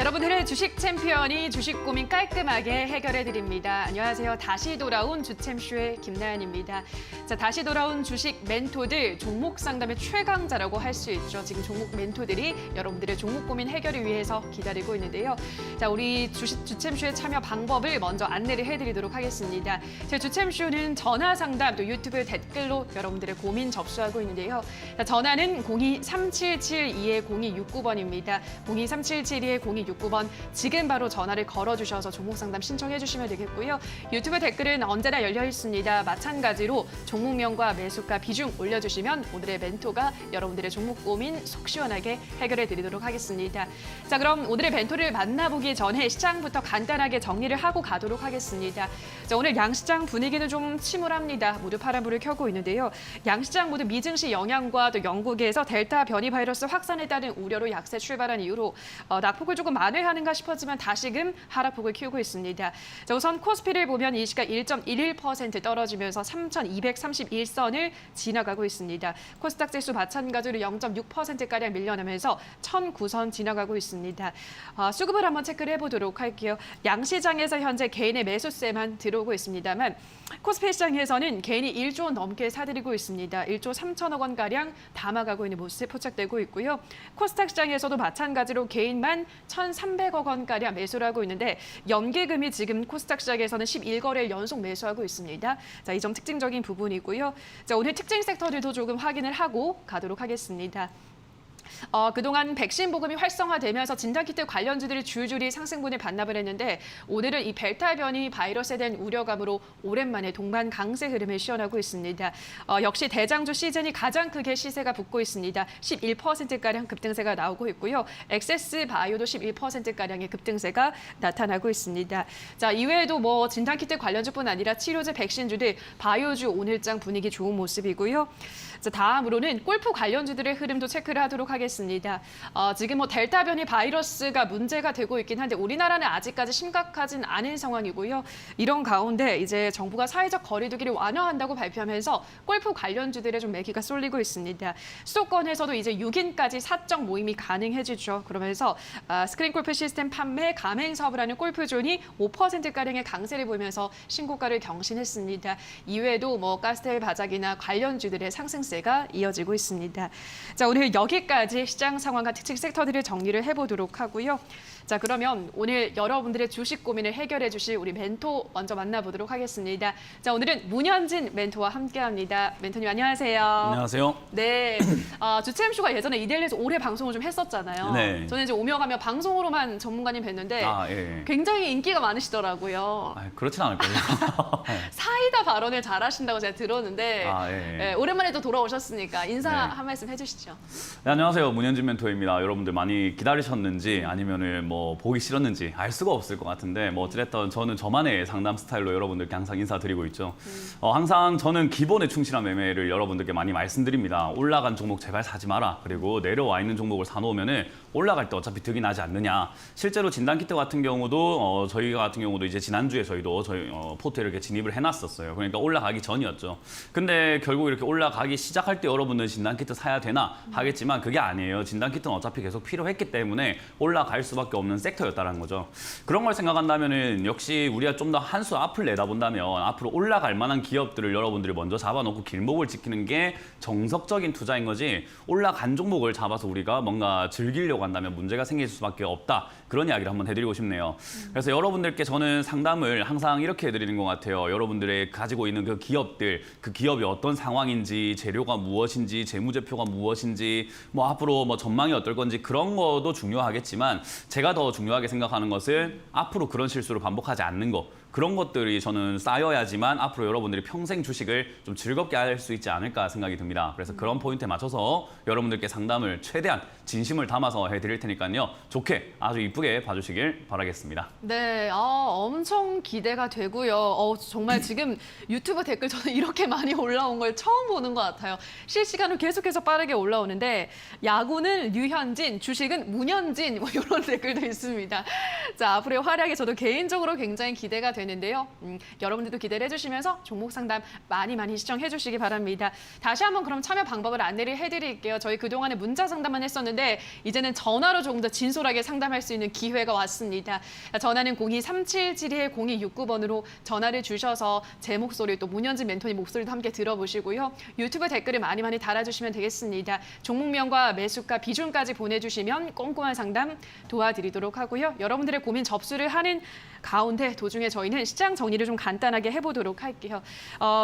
여러분들의 주식 챔피언이 주식 고민 깔끔하게 해결해 드립니다. 안녕하세요. 다시 돌아온 주챔쇼의 김나연입니다. 자, 다시 돌아온 주식 멘토들 종목 상담의 최강자라고 할 수 있죠. 지금 종목 멘토들이 여러분들의 종목 고민 해결을 위해서 기다리고 있는데요. 자, 우리 주챔쇼의 참여 방법을 먼저 안내를 해드리도록 하겠습니다. 제 주챔쇼는 전화 상담 또 유튜브 댓글로 여러분들의 고민 접수하고 있는데요. 자, 전화는 02-3772-0269번입니다. 02-3772-0269번 지금 바로 전화를 걸어주셔서 종목 상담 신청해 주시면 되겠고요. 유튜브 댓글은 언제나 열려 있습니다. 마찬가지로 종목명과 매수가 비중 올려주시면 오늘의 멘토가 여러분들의 종목 고민 속 시원하게 해결해 드리도록 하겠습니다. 자, 그럼 오늘의 멘토를 만나보기 전에 시장부터 간단하게 정리를 하고 가도록 하겠습니다. 자, 오늘 양시장 분위기는 좀 침울합니다. 모두 파란불을 켜고 있는데요. 양시장 모두 미증시 영향과 또 영국에서 델타 변이 바이러스 확산에 따른 우려로 약세 출발한 이후로 낙폭을 조금 만회하는가 싶었지만 다시금 하락폭을 키우고 있습니다. 자, 우선 코스피를 보면 이 시각 1.11% 떨어지면서 3,231선을 지나가고 있습니다. 코스닥 지수 마찬가지로 0.6%가량 밀려나면서 1,009선 지나가고 있습니다. 수급을 한번 체크를 해보도록 할게요. 양시장에서 현재 개인의 매수세만 들어오고 있습니다만 코스피 시장에서는 개인이 1조 원 넘게 사들이고 있습니다. 1조 3천억 원가량 담아가고 있는 모습이 포착되고 있고요. 코스닥 시장에서도 마찬가지로 개인만 1,300억 원가량 매수를 하고 있는데 연계금이 지금 코스닥 시장에서는 11거래일 연속 매수하고 있습니다. 자, 이 점 특징적인 부분이고요. 자, 오늘 특징 섹터들도 조금 확인을 하고 가도록 하겠습니다. 그동안 백신 보급이 활성화되면서 진단키트 관련주들이 줄줄이 상승분을 반납을 했는데 오늘은 이 델타 변이 바이러스에 대한 우려감으로 오랜만에 동반 강세 흐름을 시현하고 있습니다. 역시 대장주 시즌이 가장 크게 시세가 붙고 있습니다. 11%가량 급등세가 나오고 있고요. 엑세스 바이오도 11%가량의 급등세가 나타나고 있습니다. 자, 이외에도 뭐 진단키트 관련주뿐 아니라 치료제, 백신주들, 바이오주 오늘장 분위기 좋은 모습이고요. 자, 다음으로는 골프 관련주들의 흐름도 체크를 하도록 하겠습니다. 지금 뭐 델타 변이 바이러스가 문제가 되고 있긴 한데 우리나라는 아직까지 심각하진 않은 상황이고요. 이런 가운데 이제 정부가 사회적 거리두기를 완화한다고 발표하면서 골프 관련주들의 좀 매기가 쏠리고 있습니다. 수도권에서도 이제 6인까지 사적 모임이 가능해지죠. 그러면서 스크린 골프 시스템 판매, 가맹 사업을 하는 골프존이 5%가량의 강세를 보이면서 신고가를 경신했습니다. 이외에도 뭐 가스텔 바작이나 관련주들의 상승세가 이어지고 있습니다. 자, 오늘 여기까지 시장 상황과 특징 섹터들을 정리를 해보도록 하고요. 자, 그러면 오늘 여러분들의 주식 고민을 해결해 주실 우리 멘토 먼저 만나보도록 하겠습니다. 자, 오늘은 문현진 멘토와 함께합니다. 멘토님 안녕하세요. 안녕하세요. 네, 주챔쇼가 예전에 이데일리에서 오래 방송을 좀 했었잖아요. 네. 저는 이제 오며 가며 방송으로만 전문가님 뵀는데 예. 굉장히 인기가 많으시더라고요. 그렇진 않을 거예요. 사이다 발언을 잘하신다고 제가 들었는데 예. 오랜만에 또 돌아오셨으니까 인사 네. 한 말씀 해주시죠. 네, 안녕하세요. 문현진 멘토입니다. 여러분들 많이 기다리셨는지 아니면은 뭐 보기 싫었는지 알 수가 없을 것 같은데 뭐 어찌됐든 저는 저만의 상담 스타일로 여러분들께 항상 인사드리고 있죠. 항상 저는 기본에 충실한 매매를 여러분들께 많이 말씀드립니다. 올라간 종목 제발 사지 마라. 그리고 내려와 있는 종목을 사놓으면은 올라갈 때 어차피 득이 나지 않느냐. 실제로 진단키트 같은 경우도 저희 같은 경우도 이제 지난주에 저희도 저희 포트에 이렇게 진입을 해놨었어요. 그러니까 올라가기 전이었죠. 근데 결국 이렇게 올라가기 시작할 때 여러분들 진단키트 사야 되나 하겠지만 그게 아니에요. 진단키트는 어차피 계속 필요했기 때문에 올라갈 수밖에 없는 섹터였다는 거죠. 그런 걸 생각한다면은 역시 우리가 좀 더 한 수 앞을 내다본다면 앞으로 올라갈 만한 기업들을 여러분들이 먼저 잡아놓고 길목을 지키는 게 정석적인 투자인 거지 올라간 종목을 잡아서 우리가 뭔가 즐기려고 한다면 문제가 생길 수밖에 없다. 그런 이야기를 한번 해드리고 싶네요. 그래서 여러분들께 저는 상담을 항상 이렇게 해드리는 것 같아요. 여러분들의 가지고 있는 그 기업들, 그 기업이 어떤 상황인지, 재료가 무엇인지, 재무제표가 무엇인지, 뭐 앞으로 뭐 전망이 어떨 건지 그런 것도 중요하겠지만 제가 더 중요하게 생각하는 것은 앞으로 그런 실수를 반복하지 않는 거. 그런 것들이 저는 쌓여야지만 앞으로 여러분들이 평생 주식을 좀 즐겁게 할 수 있지 않을까 생각이 듭니다. 그래서 그런 포인트에 맞춰서 여러분들께 상담을 최대한 진심을 담아서 해드릴 테니까요. 좋게 아주 이쁘게 봐주시길 바라겠습니다. 네, 엄청 기대가 되고요. 정말 지금 유튜브 댓글 저는 이렇게 많이 올라온 걸 처음 보는 것 같아요. 실시간으로 계속해서 빠르게 올라오는데 야구는 류현진, 주식은 문현진 뭐 이런 댓글도 있습니다. 자, 앞으로의 활약이 저도 개인적으로 굉장히 기대가 되는 되는데요. 여러분들도 기대를 해주시면서 종목 상담 많이 시청해 주시기 바랍니다. 다시 한번 그럼 참여 방법을 안내를 해드릴게요. 저희 그동안에 문자 상담만 했었는데 이제는 전화로 조금 더 진솔하게 상담할 수 있는 기회가 왔습니다. 전화는 02377-0269번으로 전화를 주셔서 제 목소리 또 문현진 멘토님 목소리도 함께 들어보시고요. 유튜브 댓글을 많이 달아주시면 되겠습니다. 종목명과 매수가 비중까지 보내주시면 꼼꼼한 상담 도와드리도록 하고요. 여러분들의 고민 접수를 하는 가운데 도중에 저희는 시장 정리를 좀 간단하게 해보도록 할게요.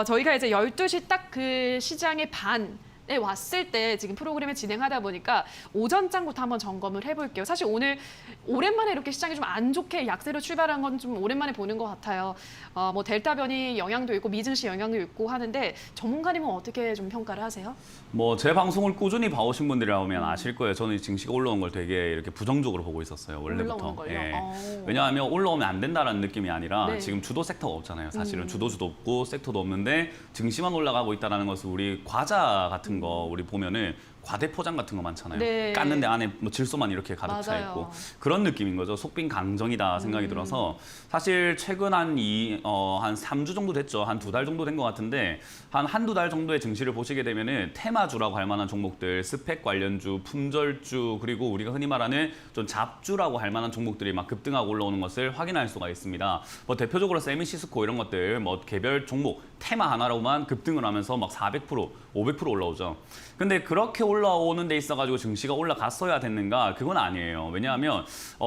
저희가 이제 12시 딱 그 시장의 반에 왔을 때 지금 프로그램을 진행하다 보니까 오전장부터 한번 점검을 해볼게요. 사실 오늘 오랜만에 이렇게 시장이 좀 안 좋게 약세로 출발한 건 좀 오랜만에 보는 것 같아요. 뭐 델타 변이 영향도 있고 미증시 영향도 있고 하는데 전문가님은 어떻게 좀 평가를 하세요? 뭐 제 방송을 꾸준히 봐오신 분들이라면 아실 거예요. 저는 증시가 올라온 걸 되게 이렇게 부정적으로 보고 있었어요. 원래부터. 올라오는 걸요? 예. 왜냐하면 올라오면 안 된다라는 느낌이 아니라 네. 지금 주도 섹터가 없잖아요. 사실은 주도주도 없고 섹터도 없는데 증시만 올라가고 있다는 것은 우리 과자 같은 거 우리 보면은 과대포장 같은 거 많잖아요. 네. 깠는데 안에 뭐 질소만 이렇게 가득 차 맞아요. 있고 그런 느낌인 거죠. 속빈 강정이다 생각이 들어서 사실 최근 한 3주 정도 됐죠. 한 2달 정도 된 것 같은데 한두 달 정도의 증시를 보시게 되면은 테마주라고 할 만한 종목들, 스펙 관련주, 품절주 그리고 우리가 흔히 말하는 좀 잡주라고 할 만한 종목들이 막 급등하고 올라오는 것을 확인할 수가 있습니다. 뭐 대표적으로 세미시스코 이런 것들 뭐 개별 종목 테마 하나로만 급등을 하면서 막 400%, 500% 올라오죠. 근데 그렇게 올라오는 데 있어가지고 증시가 올라갔어야 됐는가? 그건 아니에요. 왜냐하면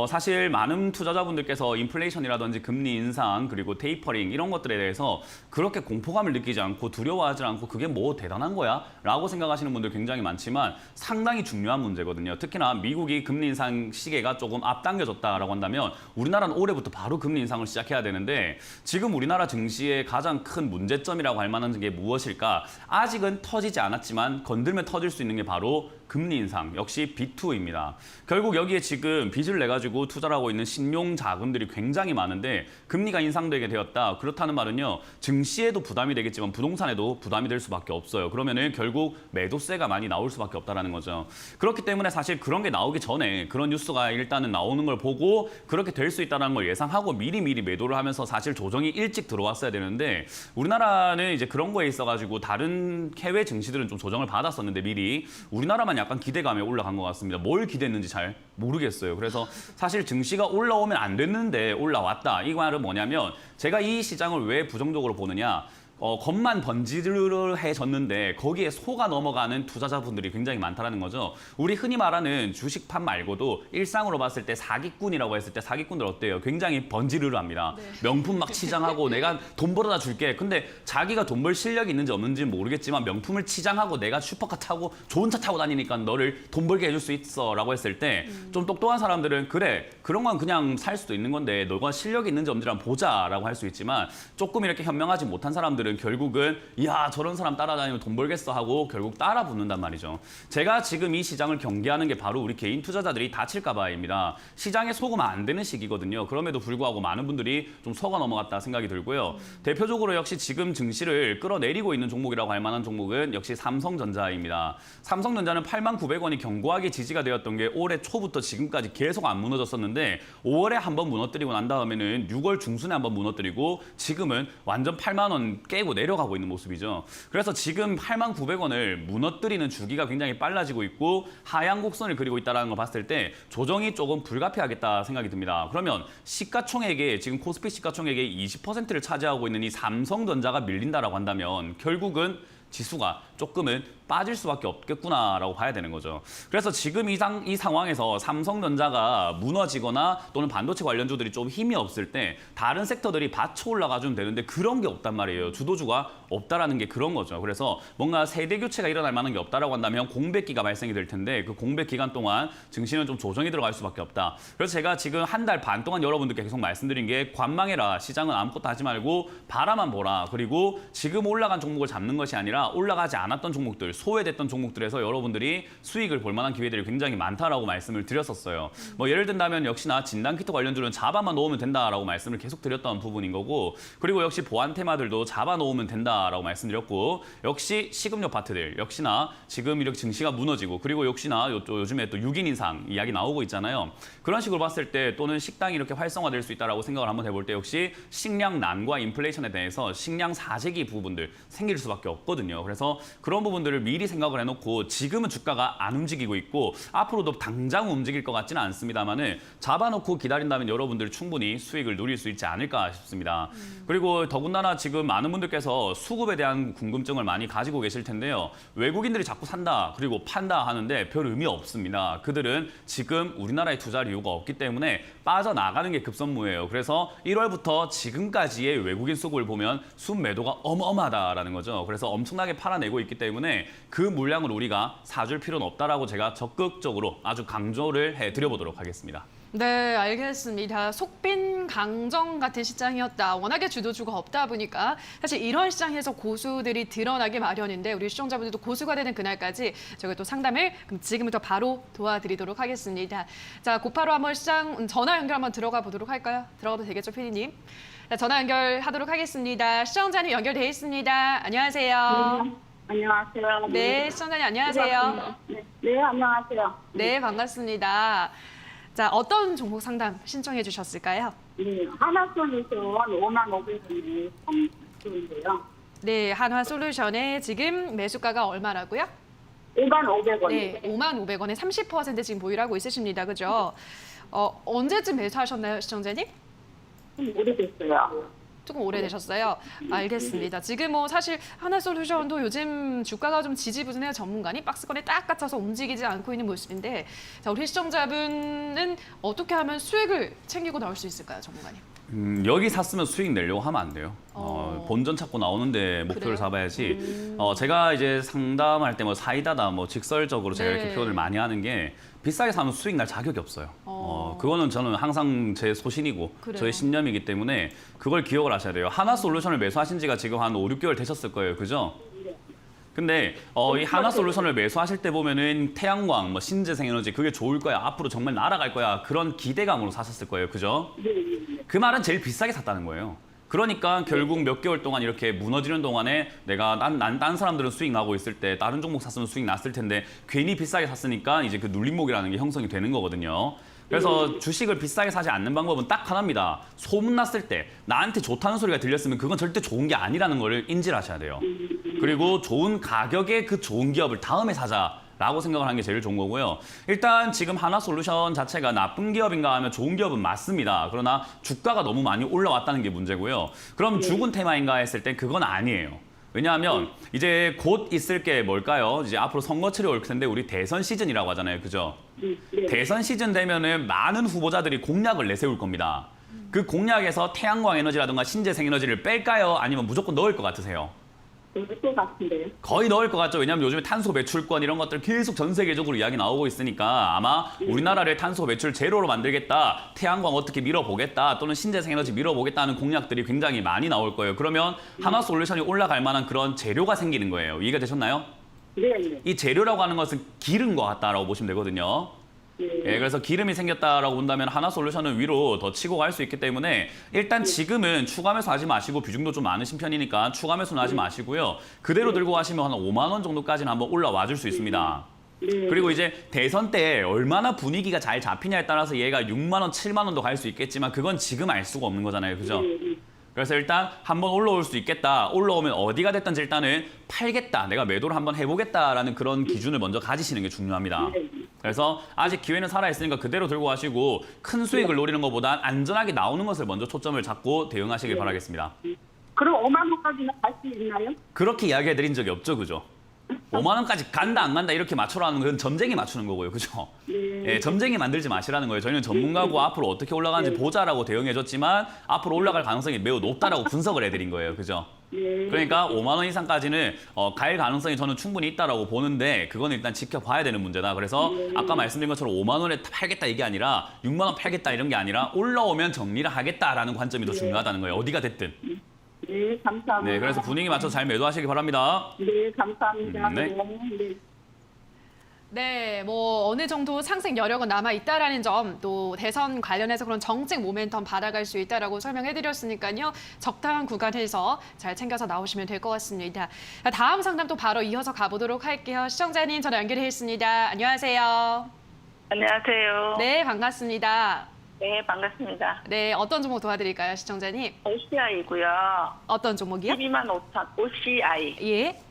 사실 많은 투자자분들께서 인플레이션이라든지 금리 인상 그리고 테이퍼링 이런 것들에 대해서 그렇게 공포감을 느끼지 않고 두려워하지 않고 그게 뭐 대단한 거야? 라고 생각하시는 분들 굉장히 많지만 상당히 중요한 문제거든요. 특히나 미국이 금리 인상 시계가 조금 앞당겨졌다라고 한다면 우리나라는 올해부터 바로 금리 인상을 시작해야 되는데 지금 우리나라 증시의 가장 큰 문제점이라고 할 만한 게 무엇일까? 아직은 터지지 않았지만 건들면 터질 수 있는 게 바로 금리 인상, 역시 B2입니다. 결국 여기에 지금 빚을 내가지고 투자를 하고 있는 신용 자금들이 굉장히 많은데 금리가 인상되게 되었다. 그렇다는 말은요, 증시에도 부담이 되겠지만 부동산에도 부담이 될 수밖에 없어요. 그러면은 결국 매도세가 많이 나올 수밖에 없다는 거죠. 그렇기 때문에 사실 그런 게 나오기 전에 그런 뉴스가 일단은 나오는 걸 보고 그렇게 될 수 있다는 걸 예상하고 미리 매도를 하면서 사실 조정이 일찍 들어왔어야 되는데 우리나라는 이제 그런 거에 있어가지고 다른 해외 증시들은 좀 조정을 받았었는데 미리 우리나라만 약간 기대감에 올라간 것 같습니다. 뭘 기대했는지 잘 모르겠어요. 그래서 사실 증시가 올라오면 안 됐는데 올라왔다. 이 말은 뭐냐면 제가 이 시장을 왜 부정적으로 보느냐. 겉만 번지르르해졌는데 거기에 속아 넘어가는 투자자분들이 굉장히 많다는 거죠. 우리 흔히 말하는 주식판 말고도 일상으로 봤을 때 사기꾼이라고 했을 때 사기꾼들 어때요? 굉장히 번지르르합니다. 네. 명품 막 치장하고 내가 돈 벌어다 줄게. 근데 자기가 돈 벌 실력이 있는지 없는지는 모르겠지만 명품을 치장하고 내가 슈퍼카 타고 좋은 차 타고 다니니까 너를 돈 벌게 해줄 수 있어 라고 했을 때 좀 똑똑한 사람들은 그래 그런 건 그냥 살 수도 있는 건데 너가 실력이 있는지 없는지 한번 보자 라고 할 수 있지만 조금 이렇게 현명하지 못한 사람들은 결국은 야 저런 사람 따라다니면 돈 벌겠어 하고 결국 따라 붙는단 말이죠. 제가 지금 이 시장을 경계하는 게 바로 우리 개인 투자자들이 다칠까 봐입니다. 시장에 속으면 안 되는 시기거든요. 그럼에도 불구하고 많은 분들이 좀 속아 넘어갔다 생각이 들고요. 대표적으로 역시 지금 증시를 끌어내리고 있는 종목이라고 할 만한 종목은 역시 삼성전자입니다. 삼성전자는 89,900원이 견고하게 지지가 되었던 게 올해 초부터 지금까지 계속 안 무너졌었는데 5월에 한번 무너뜨리고 난 다음에는 6월 중순에 한번 무너뜨리고 지금은 완전 8만 원 깨고 내려가고 있는 모습이죠. 그래서 지금 89,900원을 무너뜨리는 주기가 굉장히 빨라지고 있고 하향 곡선을 그리고 있다는 걸 봤을 때 조정이 조금 불가피하겠다 생각이 듭니다. 그러면 시가총액에 지금 코스피 시가총액의 20%를 차지하고 있는 이 삼성전자가 밀린다라고 한다면 결국은 지수가 조금은 빠질 수밖에 없겠구나라고 봐야 되는 거죠. 그래서 지금 이 상황에서 삼성전자가 무너지거나 또는 반도체 관련주들이 좀 힘이 없을 때 다른 섹터들이 받쳐 올라가주면 되는데 그런 게 없단 말이에요. 주도주가 없다라는 게 그런 거죠. 그래서 뭔가 세대 교체가 일어날 만한 게 없다라고 한다면 공백기가 발생이 될 텐데 그 공백 기간 동안 증시는 좀 조정이 들어갈 수밖에 없다. 그래서 제가 지금 한 달 반 동안 여러분들께 계속 말씀드린 게 관망해라. 시장은 아무것도 하지 말고 바라만 보라. 그리고 지금 올라간 종목을 잡는 것이 아니라 올라가지 않았던 종목들, 소외됐던 종목들에서 여러분들이 수익을 볼 만한 기회들이 굉장히 많다라고 말씀을 드렸었어요. 뭐 예를 든다면 역시나 진단키트 관련주는 잡아만 놓으면 된다라고 말씀을 계속 드렸던 부분인 거고, 그리고 역시 보안 테마들도 잡아 놓으면 된다라고 말씀드렸고, 역시 식음료 파트들 역시나 지금 이렇게 증시가 무너지고, 그리고 역시나 요즘에 또 6인 인상 이야기 나오고 있잖아요. 그런 식으로 봤을 때 또는 식당이 이렇게 활성화될 수 있다라고 생각을 한번 해볼 때 역시 식량난과 인플레이션에 대해서 식량 사재기 부분들 생길 수밖에 없거든요. 그래서 그런 부분들을 미리 생각을 해놓고 지금은 주가가 안 움직이고 있고 앞으로도 당장 움직일 것 같지는 않습니다만은 잡아놓고 기다린다면 여러분들 충분히 수익을 누릴 수 있지 않을까 싶습니다. 그리고 더군다나 지금 많은 분들께서 수급에 대한 궁금증을 많이 가지고 계실 텐데요. 외국인들이 자꾸 산다 그리고 판다 하는데 별 의미 없습니다. 그들은 지금 우리나라에 투자할 이유가 없기 때문에 빠져나가는 게 급선무예요. 그래서 1월부터 지금까지의 외국인 수급을 보면 순매도가 어마어마하다라는 거죠. 그래서 엄청나게 팔아내고 있기 때문에 그 물량을 우리가 사줄 필요는 없다라고 제가 적극적으로 아주 강조를 해드려보도록 하겠습니다. 네, 알겠습니다. 속빈 강정 같은 시장이었다. 워낙에 주도주가 없다 보니까 사실 이런 시장에서 고수들이 드러나기 마련인데 우리 시청자분들도 고수가 되는 그날까지 저희가 또 상담을 그럼 지금부터 바로 도와드리도록 하겠습니다. 자, 곧바로 한번 시장 전화 연결 한번 들어가 보도록 할까요? 들어가도 되겠죠, 피디님? 자, 전화 연결하도록 하겠습니다. 시청자님 연결돼 있습니다. 안녕하세요. 네, 안녕하세요. 네, 시청자님 안녕하세요. 네, 안녕하세요. 네, 반갑습니다. 자, 어떤 종목 상담 신청해 주셨을까요? 네, 하나솔루션 55,500원에 30주인데요. 네, 한화솔루션의 지금 매수가가 얼마라고요? 55,500원. 네, 55,500원에 30% 지금 보유하고 있으십니다. 그죠? 언제쯤 매수하셨나요, 시청자님? 좀 오래됐어요. 조금 오래되셨어요. 알겠습니다. 지금 뭐 사실 하나솔루션도 요즘 주가가 좀 지지부진해요. 전문가니 박스권에 딱 갇혀서 움직이지 않고 있는 모습인데, 자, 우리 시청자분은 어떻게 하면 수익을 챙기고 나올 수 있을까요, 전문가님? 여기 샀으면 수익 내려고 하면 안 돼요. 본전 찾고 나오는데 목표를 그래요? 잡아야지. 제가 이제 상담할 때 뭐 사이다다 뭐 직설적으로 제가 네. 이렇게 표현을 많이 하는 게 비싸게 사면 수익 날 자격이 없어요. 그거는 저는 항상 제 소신이고 그래요. 저의 신념이기 때문에 그걸 기억을 하셔야 돼요. 하나솔루션을 매수하신 지가 지금 한 5, 6개월 되셨을 거예요. 그죠? 근데 이 하나솔루션을 매수하실 때 보면은 태양광, 뭐 신재생에너지 그게 좋을 거야. 앞으로 정말 날아갈 거야. 그런 기대감으로 사셨을 거예요. 그죠? 그 말은 제일 비싸게 샀다는 거예요. 그러니까 결국 몇 개월 동안 이렇게 무너지는 동안에 내가 딴 사람들은 수익 나고 있을 때 다른 종목 샀으면 수익 났을 텐데 괜히 비싸게 샀으니까 이제 그 눌림목이라는 게 형성이 되는 거거든요. 그래서 주식을 비싸게 사지 않는 방법은 딱 하나입니다. 소문났을 때 나한테 좋다는 소리가 들렸으면 그건 절대 좋은 게 아니라는 걸 인지를 하셔야 돼요. 그리고 좋은 가격에 그 좋은 기업을 다음에 사자라고 생각을 하는 게 제일 좋은 거고요. 일단 지금 하나솔루션 자체가 나쁜 기업인가 하면 좋은 기업은 맞습니다. 그러나 주가가 너무 많이 올라왔다는 게 문제고요. 그럼 죽은 테마인가 했을 때 그건 아니에요. 왜냐하면 이제 곧 있을 게 뭘까요? 이제 앞으로 선거철이 올 텐데 우리 대선 시즌이라고 하잖아요. 그죠? 대선 시즌 되면은 많은 후보자들이 공약을 내세울 겁니다. 그 공약에서 태양광 에너지라든가 신재생 에너지를 뺄까요? 아니면 무조건 넣을 것 같으세요? 그럴 것 같은데요. 거의 넣을 것 같죠. 왜냐하면 요즘에 탄소 배출권 이런 것들 계속 전 세계적으로 이야기 나오고 있으니까 아마 우리나라를 탄소 배출 제로로 만들겠다, 태양광 어떻게 밀어보겠다, 또는 신재생 에너지 밀어보겠다는 공약들이 굉장히 많이 나올 거예요. 그러면 하나솔루션이 올라갈 만한 그런 재료가 생기는 거예요. 이해가 되셨나요? 네. 이 재료라고 하는 것은 기름과 같다라고 보시면 되거든요. 예, 그래서 기름이 생겼다라고 본다면 하나솔루션은 위로 더 치고 갈 수 있기 때문에 일단 지금은 추가 매수하지 마시고 비중도 좀 많으신 편이니까 추가 매수는 하지 마시고요. 그대로 들고 가시면 한 5만 원 정도까지는 한번 올라와 줄 수 있습니다. 그리고 이제 대선 때 얼마나 분위기가 잘 잡히냐에 따라서 얘가 6만 원, 7만 원도 갈 수 있겠지만 그건 지금 알 수가 없는 거잖아요. 그죠? 그래서 일단 한번 올라올 수 있겠다. 올라오면 어디가 됐든지 일단은 팔겠다. 내가 매도를 한번 해보겠다라는 그런 기준을 먼저 가지시는 게 중요합니다. 그래서 아직 기회는 살아있으니까 그대로 들고 가시고 큰 수익을 노리는 것보단 안전하게 나오는 것을 먼저 초점을 잡고 대응하시길 바라겠습니다. 그럼 5만 원까지는 갈 수 있나요? 그렇게 이야기해드린 적이 없죠. 그죠? 5만 원까지 간다 안 간다 이렇게 맞추라는 건 점쟁이 맞추는 거고요. 그죠? 예, 점쟁이 만들지 마시라는 거예요. 저희는 전문가고 앞으로 어떻게 올라가는지 보자라고 대응해줬지만 앞으로 올라갈 가능성이 매우 높다라고 분석을 해드린 거예요. 그죠? 그러니까 5만 원 이상까지는 갈 가능성이 저는 충분히 있다라고 보는데 그거는 일단 지켜봐야 되는 문제다. 그래서 아까 말씀드린 것처럼 5만 원에 팔겠다 이게 아니라 6만 원 팔겠다 이런 게 아니라 올라오면 정리를 하겠다라는 관점이 더 중요하다는 거예요. 어디가 됐든. 네, 감사합니다. 네, 그래서 분위기 맞춰서 잘 매도하시기 바랍니다. 네, 감사합니다. 네. 네. 네, 뭐 어느 정도 상승 여력은 남아 있다라는 점, 또 대선 관련해서 그런 정책 모멘텀 받아갈 수 있다라고 설명해드렸으니까요. 적당한 구간에서 잘 챙겨서 나오시면 될 것 같습니다. 다음 상담 또 바로 이어서 가보도록 할게요. 시청자님 전화 연결해 있습니다. 안녕하세요. 안녕하세요. 네, 반갑습니다. 네, 반갑습니다. 네, 어떤 종목 도와드릴까요, 시청자님? OCI고요. 어떤 종목이요? 12만 5천, OCI. 예.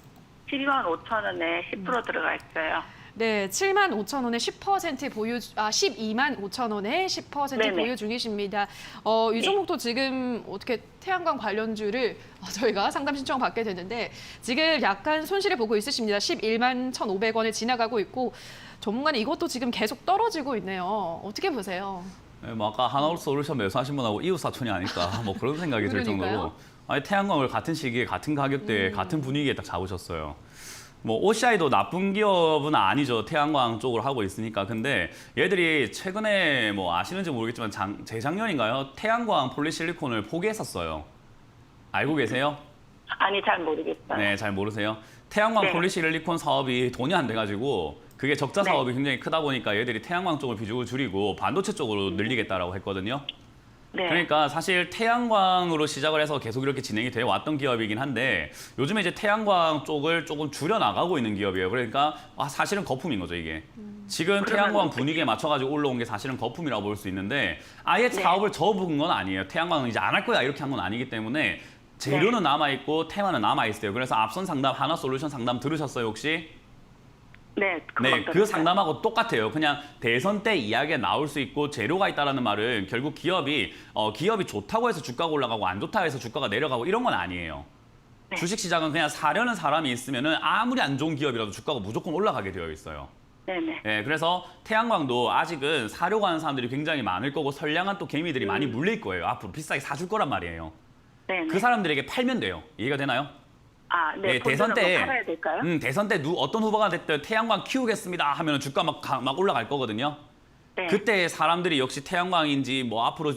12만 5천 원에 10% 들어가 있어요. 네, 7만 5천 원에 10% 보유, 12만 5천 원에 10% 네네. 보유 중이십니다. 이 종목도 지금 어떻게 태양광 관련주를 저희가 상담 신청 받게 됐는데 지금 약간 손실을 보고 있으십니다. 11만 1,500원을 지나가고 있고 전문가는 이것도 지금 계속 떨어지고 있네요. 어떻게 보세요? 네, 뭐 아까 하나솔루션 매수하신 분하고 이웃 사촌이 아닐까 뭐 그런 생각이 들 그러니까요. 정도로 아니 태양광을 같은 시기에 같은 가격대에 같은 분위기에 딱 잡으셨어요. 뭐 OCI도 나쁜 기업은 아니죠. 태양광 쪽으로 하고 있으니까. 근데 얘들이 최근에 뭐 아시는지 모르겠지만 재작년인가요? 태양광 폴리실리콘을 포기했었어요. 알고 계세요? 아니, 잘 모르겠어요. 네, 잘 모르세요. 태양광 네. 폴리실리콘 사업이 돈이 안 돼가지고 그게 적자 네. 사업이 굉장히 크다 보니까 얘들이 태양광 쪽을 비중을 줄이고 반도체 쪽으로 늘리겠다라고 했거든요. 네. 그러니까 사실 태양광으로 시작을 해서 계속 이렇게 진행이 돼 왔던 기업이긴 한데 요즘에 이제 태양광 쪽을 조금 줄여 나가고 있는 기업이에요. 그러니까 사실은 거품인 거죠, 이게. 지금 태양광 분위기에 맞춰가지고 올라온 게 사실은 거품이라고 볼 수 있는데 아예 네. 사업을 접은 건 아니에요. 태양광은 이제 안 할 거야 이렇게 한 건 아니기 때문에 재료는 남아있고 테마는 남아있어요. 그래서 앞선 상담, 하나솔루션 상담 들으셨어요, 혹시? 네, 네, 그건 그 들었어요. 상담하고 똑같아요. 그냥 대선 때 이야기가 나올 수 있고 재료가 있다라는 말은 결국 기업이 좋다고 해서 주가가 올라가고 안 좋다고 해서 주가가 내려가고 이런 건 아니에요. 네. 주식시장은 그냥 사려는 사람이 있으면은 아무리 안 좋은 기업이라도 주가가 무조건 올라가게 되어 있어요. 네네. 네, 그래서 태양광도 아직은 사려고 하는 사람들이 굉장히 많을 거고 선량한 또 개미들이 많이 물릴 거예요. 앞으로 비싸게 사줄 거란 말이에요. 네네. 그 사람들에게 팔면 돼요. 이해가 되나요? 아, 네. 대선 때 팔아야 될까요? 대선 때 어떤 후보가 됐든 태양광 키우겠습니다 하면 주가 막 올라갈 거거든요. 네. 그때 사람들이 역시 태양광인지 뭐 앞으로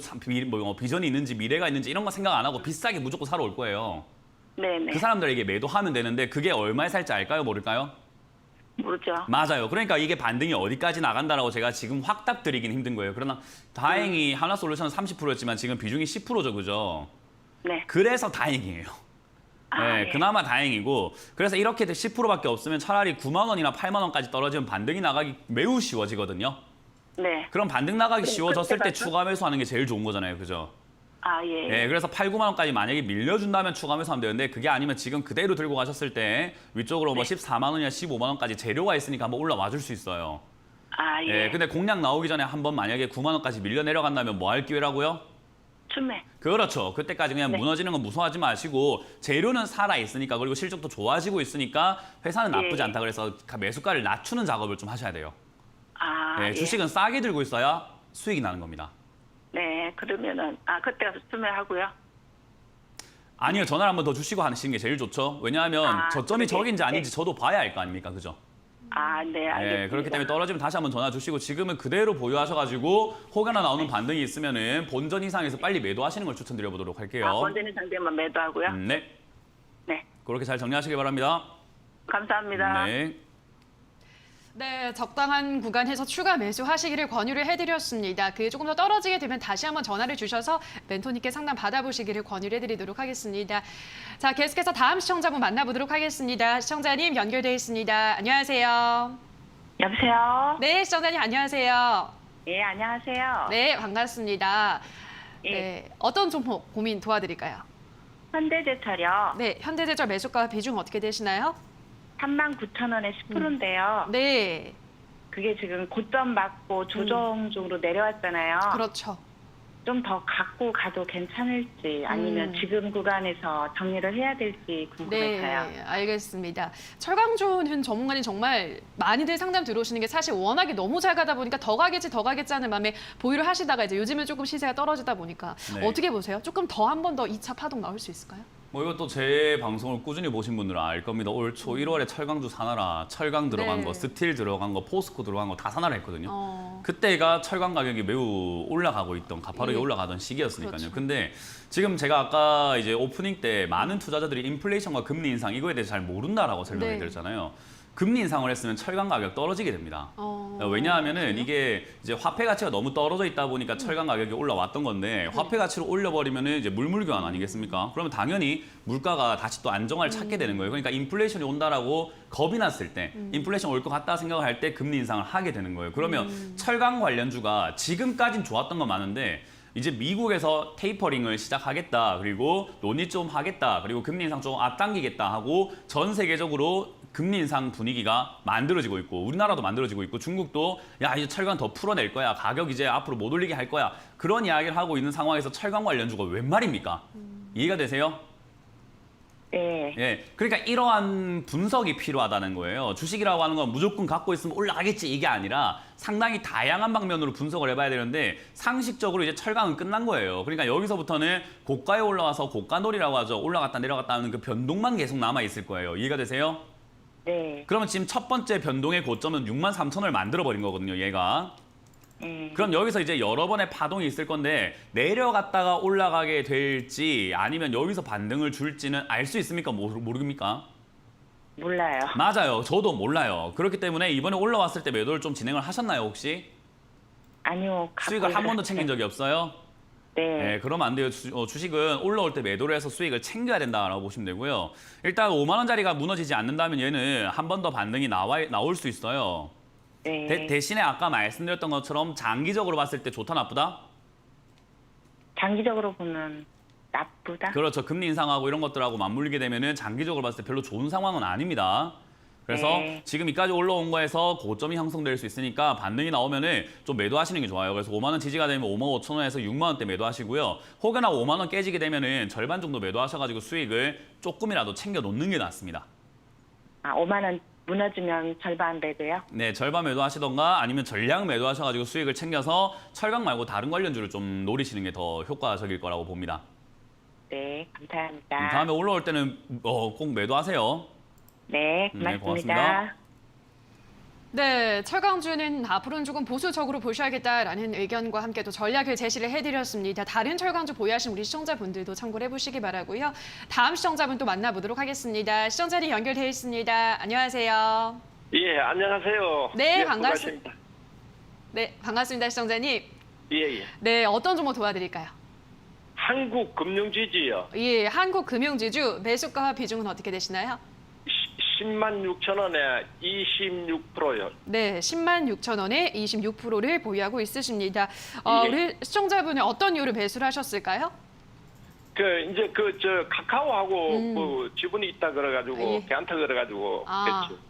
비전이 있는지 미래가 있는지 이런 거 생각 안 하고 비싸게 무조건 사러 올 거예요. 네네. 그 사람들에게 매도하면 되는데 그게 얼마에 살지 알까요? 모를까요? 모르죠. 맞아요. 그러니까 이게 반등이 어디까지 나간다라고 제가 지금 확답 드리긴 힘든 거예요. 그러나 다행히 하나솔루션은 30%였지만 지금 비중이 10%죠, 그죠? 네. 그래서 다행이에요. 아, 네, 예. 그나마 다행이고 그래서 이렇게 10%밖에 없으면 차라리 9만 원이나 8만 원까지 떨어지면 반등이 나가기 매우 쉬워지거든요. 네. 그럼 반등 나가기 그럼 쉬워졌을 때 그때 가서? 추가 매수하는 게 제일 좋은 거잖아요, 그죠? 아, 예. 네, 그래서 8, 9만 원까지 만약에 밀려준다면 추가 매수하면 되는데 그게 아니면 지금 그대로 들고 가셨을 때 위쪽으로 뭐 네. 14만 원이나 15만 원까지 재료가 있으니까 한번 올라와 줄 수 있어요. 아, 예. 네, 근데 공략 나오기 전에 한번 만약에 9만 원까지 밀려 내려간다면 뭐 할 기회라고요? 춤에. 그렇죠. 그때까지 그냥 네. 무너지는 건 무서워하지 마시고 재료는 살아 있으니까 그리고 실적도 좋아지고 있으니까 회사는 나쁘지 예. 않다 그래서 매수가를 낮추는 작업을 좀 하셔야 돼요. 아, 네, 예. 주식은 싸게 들고 있어야 수익이 나는 겁니다. 네, 그러면은 그때 가서 춤에 아니요, 전화를 한번 더 주시고 하시는 게 제일 좋죠. 왜냐하면 아, 저점이 그러게. 저긴지 아닌지 네. 저도 봐야 할 거 아닙니까, 그죠? 아, 네, 알겠습니다. 네, 그렇기 때문에 떨어지면 다시 한번 전화 주시고 지금은 그대로 보유하셔가지고 혹여나 나오는 반등이 있으면은 본전 이상에서 빨리 매도하시는 걸 추천드려 보도록 할게요. 원전의 상대만 매도하고요. 네, 네. 그렇게 잘 정리하시길 바랍니다. 감사합니다. 네. 네, 적당한 구간에서 추가 매수하시기를 권유를 해드렸습니다. 그게 조금 더 떨어지게 되면 다시 한번 전화를 주셔서 멘토님께 상담 받아보시기를 권유를 해드리도록 하겠습니다. 자, 계속해서 다음 시청자분 만나보도록 하겠습니다. 시청자님 연결되어 있습니다. 안녕하세요. 여보세요? 네, 시청자님 안녕하세요. 예, 안녕하세요. 네, 반갑습니다. 예. 네, 어떤 종목 고민 도와드릴까요? 현대제철이요. 네, 현대제철 매수가 비중 어떻게 되시나요? 39,000원에 10%인데요. 네, 그게 지금 고점 맞고 조정 쪽으로 내려왔잖아요. 그렇죠. 좀 더 갖고 가도 괜찮을지 아니면 지금 구간에서 정리를 해야 될지 궁금해서요. 네, 알겠습니다. 철강주는 전문가님 정말 많이들 상담 들어오시는 게 사실 워낙에 너무 잘 가다 보니까 더 가겠지 하는 마음에 보유를 하시다가 이제 요즘은 조금 시세가 떨어지다 보니까 네. 어떻게 보세요? 조금 더 한 번 더 2차 파동 나올 수 있을까요? 뭐 이것도 제 방송을 꾸준히 보신 분들은 알 겁니다. 올 초 1월에 철강주 사나라, 철강 들어간 네. 거, 스틸 들어간 거, 포스코 들어간 거 다 사나라 했거든요. 어. 그때가 철강 가격이 매우 올라가고 있던, 가파르게 예. 올라가던 시기였으니까요. 그렇죠. 근데 지금 제가 아까 이제 오프닝 때 많은 투자자들이 인플레이션과 금리 인상 이거에 대해서 잘 모른다라고 설명을 네. 드렸잖아요. 금리 인상을 했으면 철강 가격 떨어지게 됩니다. 왜냐하면은 그래요? 이게 이제 화폐 가치가 너무 떨어져 있다 보니까 철강 가격이 올라왔던 건데 화폐 가치를 올려버리면은 이제 물물교환 아니겠습니까? 그러면 당연히 물가가 다시 또 안정화를 찾게 되는 거예요. 그러니까 인플레이션이 온다라고 겁이 났을 때 인플레이션 올 것 같다 생각을 할 때 금리 인상을 하게 되는 거예요. 그러면 철강 관련주가 지금까진 좋았던 건 많은데 이제 미국에서 테이퍼링을 시작하겠다. 그리고 논의 좀 하겠다. 그리고 금리 인상 좀 앞당기겠다 하고 전 세계적으로 금리 인상 분위기가 만들어지고 있고 우리나라도 만들어지고 있고 중국도 야 이제 철강 더 풀어낼 거야. 가격 이제 앞으로 못 올리게 할 거야. 그런 이야기를 하고 있는 상황에서 철강 관련주가 웬 말입니까? 이해가 되세요? 네. 예, 그러니까 이러한 분석이 필요하다는 거예요. 주식이라고 하는 건 무조건 갖고 있으면 올라가겠지 이게 아니라 상당히 다양한 방면으로 분석을 해봐야 되는데 상식적으로 이제 철강은 끝난 거예요. 그러니까 여기서부터는 고가에 올라와서 고가놀이라고 하죠. 올라갔다 내려갔다 하는 그 변동만 계속 남아 있을 거예요. 이해가 되세요? 네. 그러면 지금 첫 번째 변동의 고점은 63,000원을 만들어 버린 거거든요. 얘가. 그럼 여기서 이제 여러 번의 파동이 있을 건데 내려갔다가 올라가게 될지 아니면 여기서 반등을 줄지는 알 수 있습니까? 모르겠습니까? 몰라요. 맞아요. 저도 몰라요. 그렇기 때문에 이번에 올라왔을 때 매도를 좀 진행을 하셨나요, 혹시? 아니요. 수익을 한 번도 챙긴 적이 없어요? 네. 네, 그러면 안 돼요. 주식은 올라올 때 매도를 해서 수익을 챙겨야 된다라고 보시면 되고요. 일단 5만 원짜리가 무너지지 않는다면 얘는 한 번 더 반등이 나올 수 있어요. 네. 대신에 아까 말씀드렸던 것처럼 장기적으로 봤을 때 좋다 나쁘다? 장기적으로 보면 나쁘다. 그렇죠. 금리 인상하고 이런 것들하고 맞물리게 되면은 장기적으로 봤을 때 별로 좋은 상황은 아닙니다. 그래서 네. 지금 이까지 올라온 거에서 고점이 형성될 수 있으니까 반등이 나오면은 좀 매도하시는 게 좋아요. 그래서 5만 원 지지가 되면 5만 5천 원에서 6만 원대 매도하시고요. 혹여나 5만 원 깨지게 되면은 절반 정도 매도하셔가지고 수익을 조금이라도 챙겨 놓는 게 낫습니다. 아, 5만 원 무너지면 절반 매도요? 네, 절반 매도하시던가 아니면 전량 매도하셔가지고 수익을 챙겨서 철강 말고 다른 관련주를 좀 노리시는 게 더 효과적일 거라고 봅니다. 네, 감사합니다. 다음에 올라올 때는 꼭 매도하세요. 네, 네, 고맙습니다. 고맙습니다. 네, 철강주는 앞으로는 조금 보수적으로 보셔야겠다라는 의견과 함께 또 전략을 제시를 해드렸습니다. 다른 철강주 보유하신 우리 시청자분들도 참고를 해보시기 바라고요. 다음 시청자분 또 만나보도록 하겠습니다. 시청자님 연결되어 있습니다. 안녕하세요. 예, 안녕하세요. 네, 예, 반갑습니다. 네, 반갑습니다, 시청자님. 예, 예. 네, 어떤 종목 도와드릴까요? 한국금융지주요. 예, 한국금융지주 매수가와 비중은 어떻게 되시나요? 10만 6천 원에 26%요. 네, 10만 6천 원에 26%를 보유하고 있으십니다. 예. 우리 시청자분은 어떤 이유로 매수를 하셨을까요? 이제 저 카카오하고 그 지분이 있다 그래가지고 예. 걔한테 그래가지고 아. 그랬죠.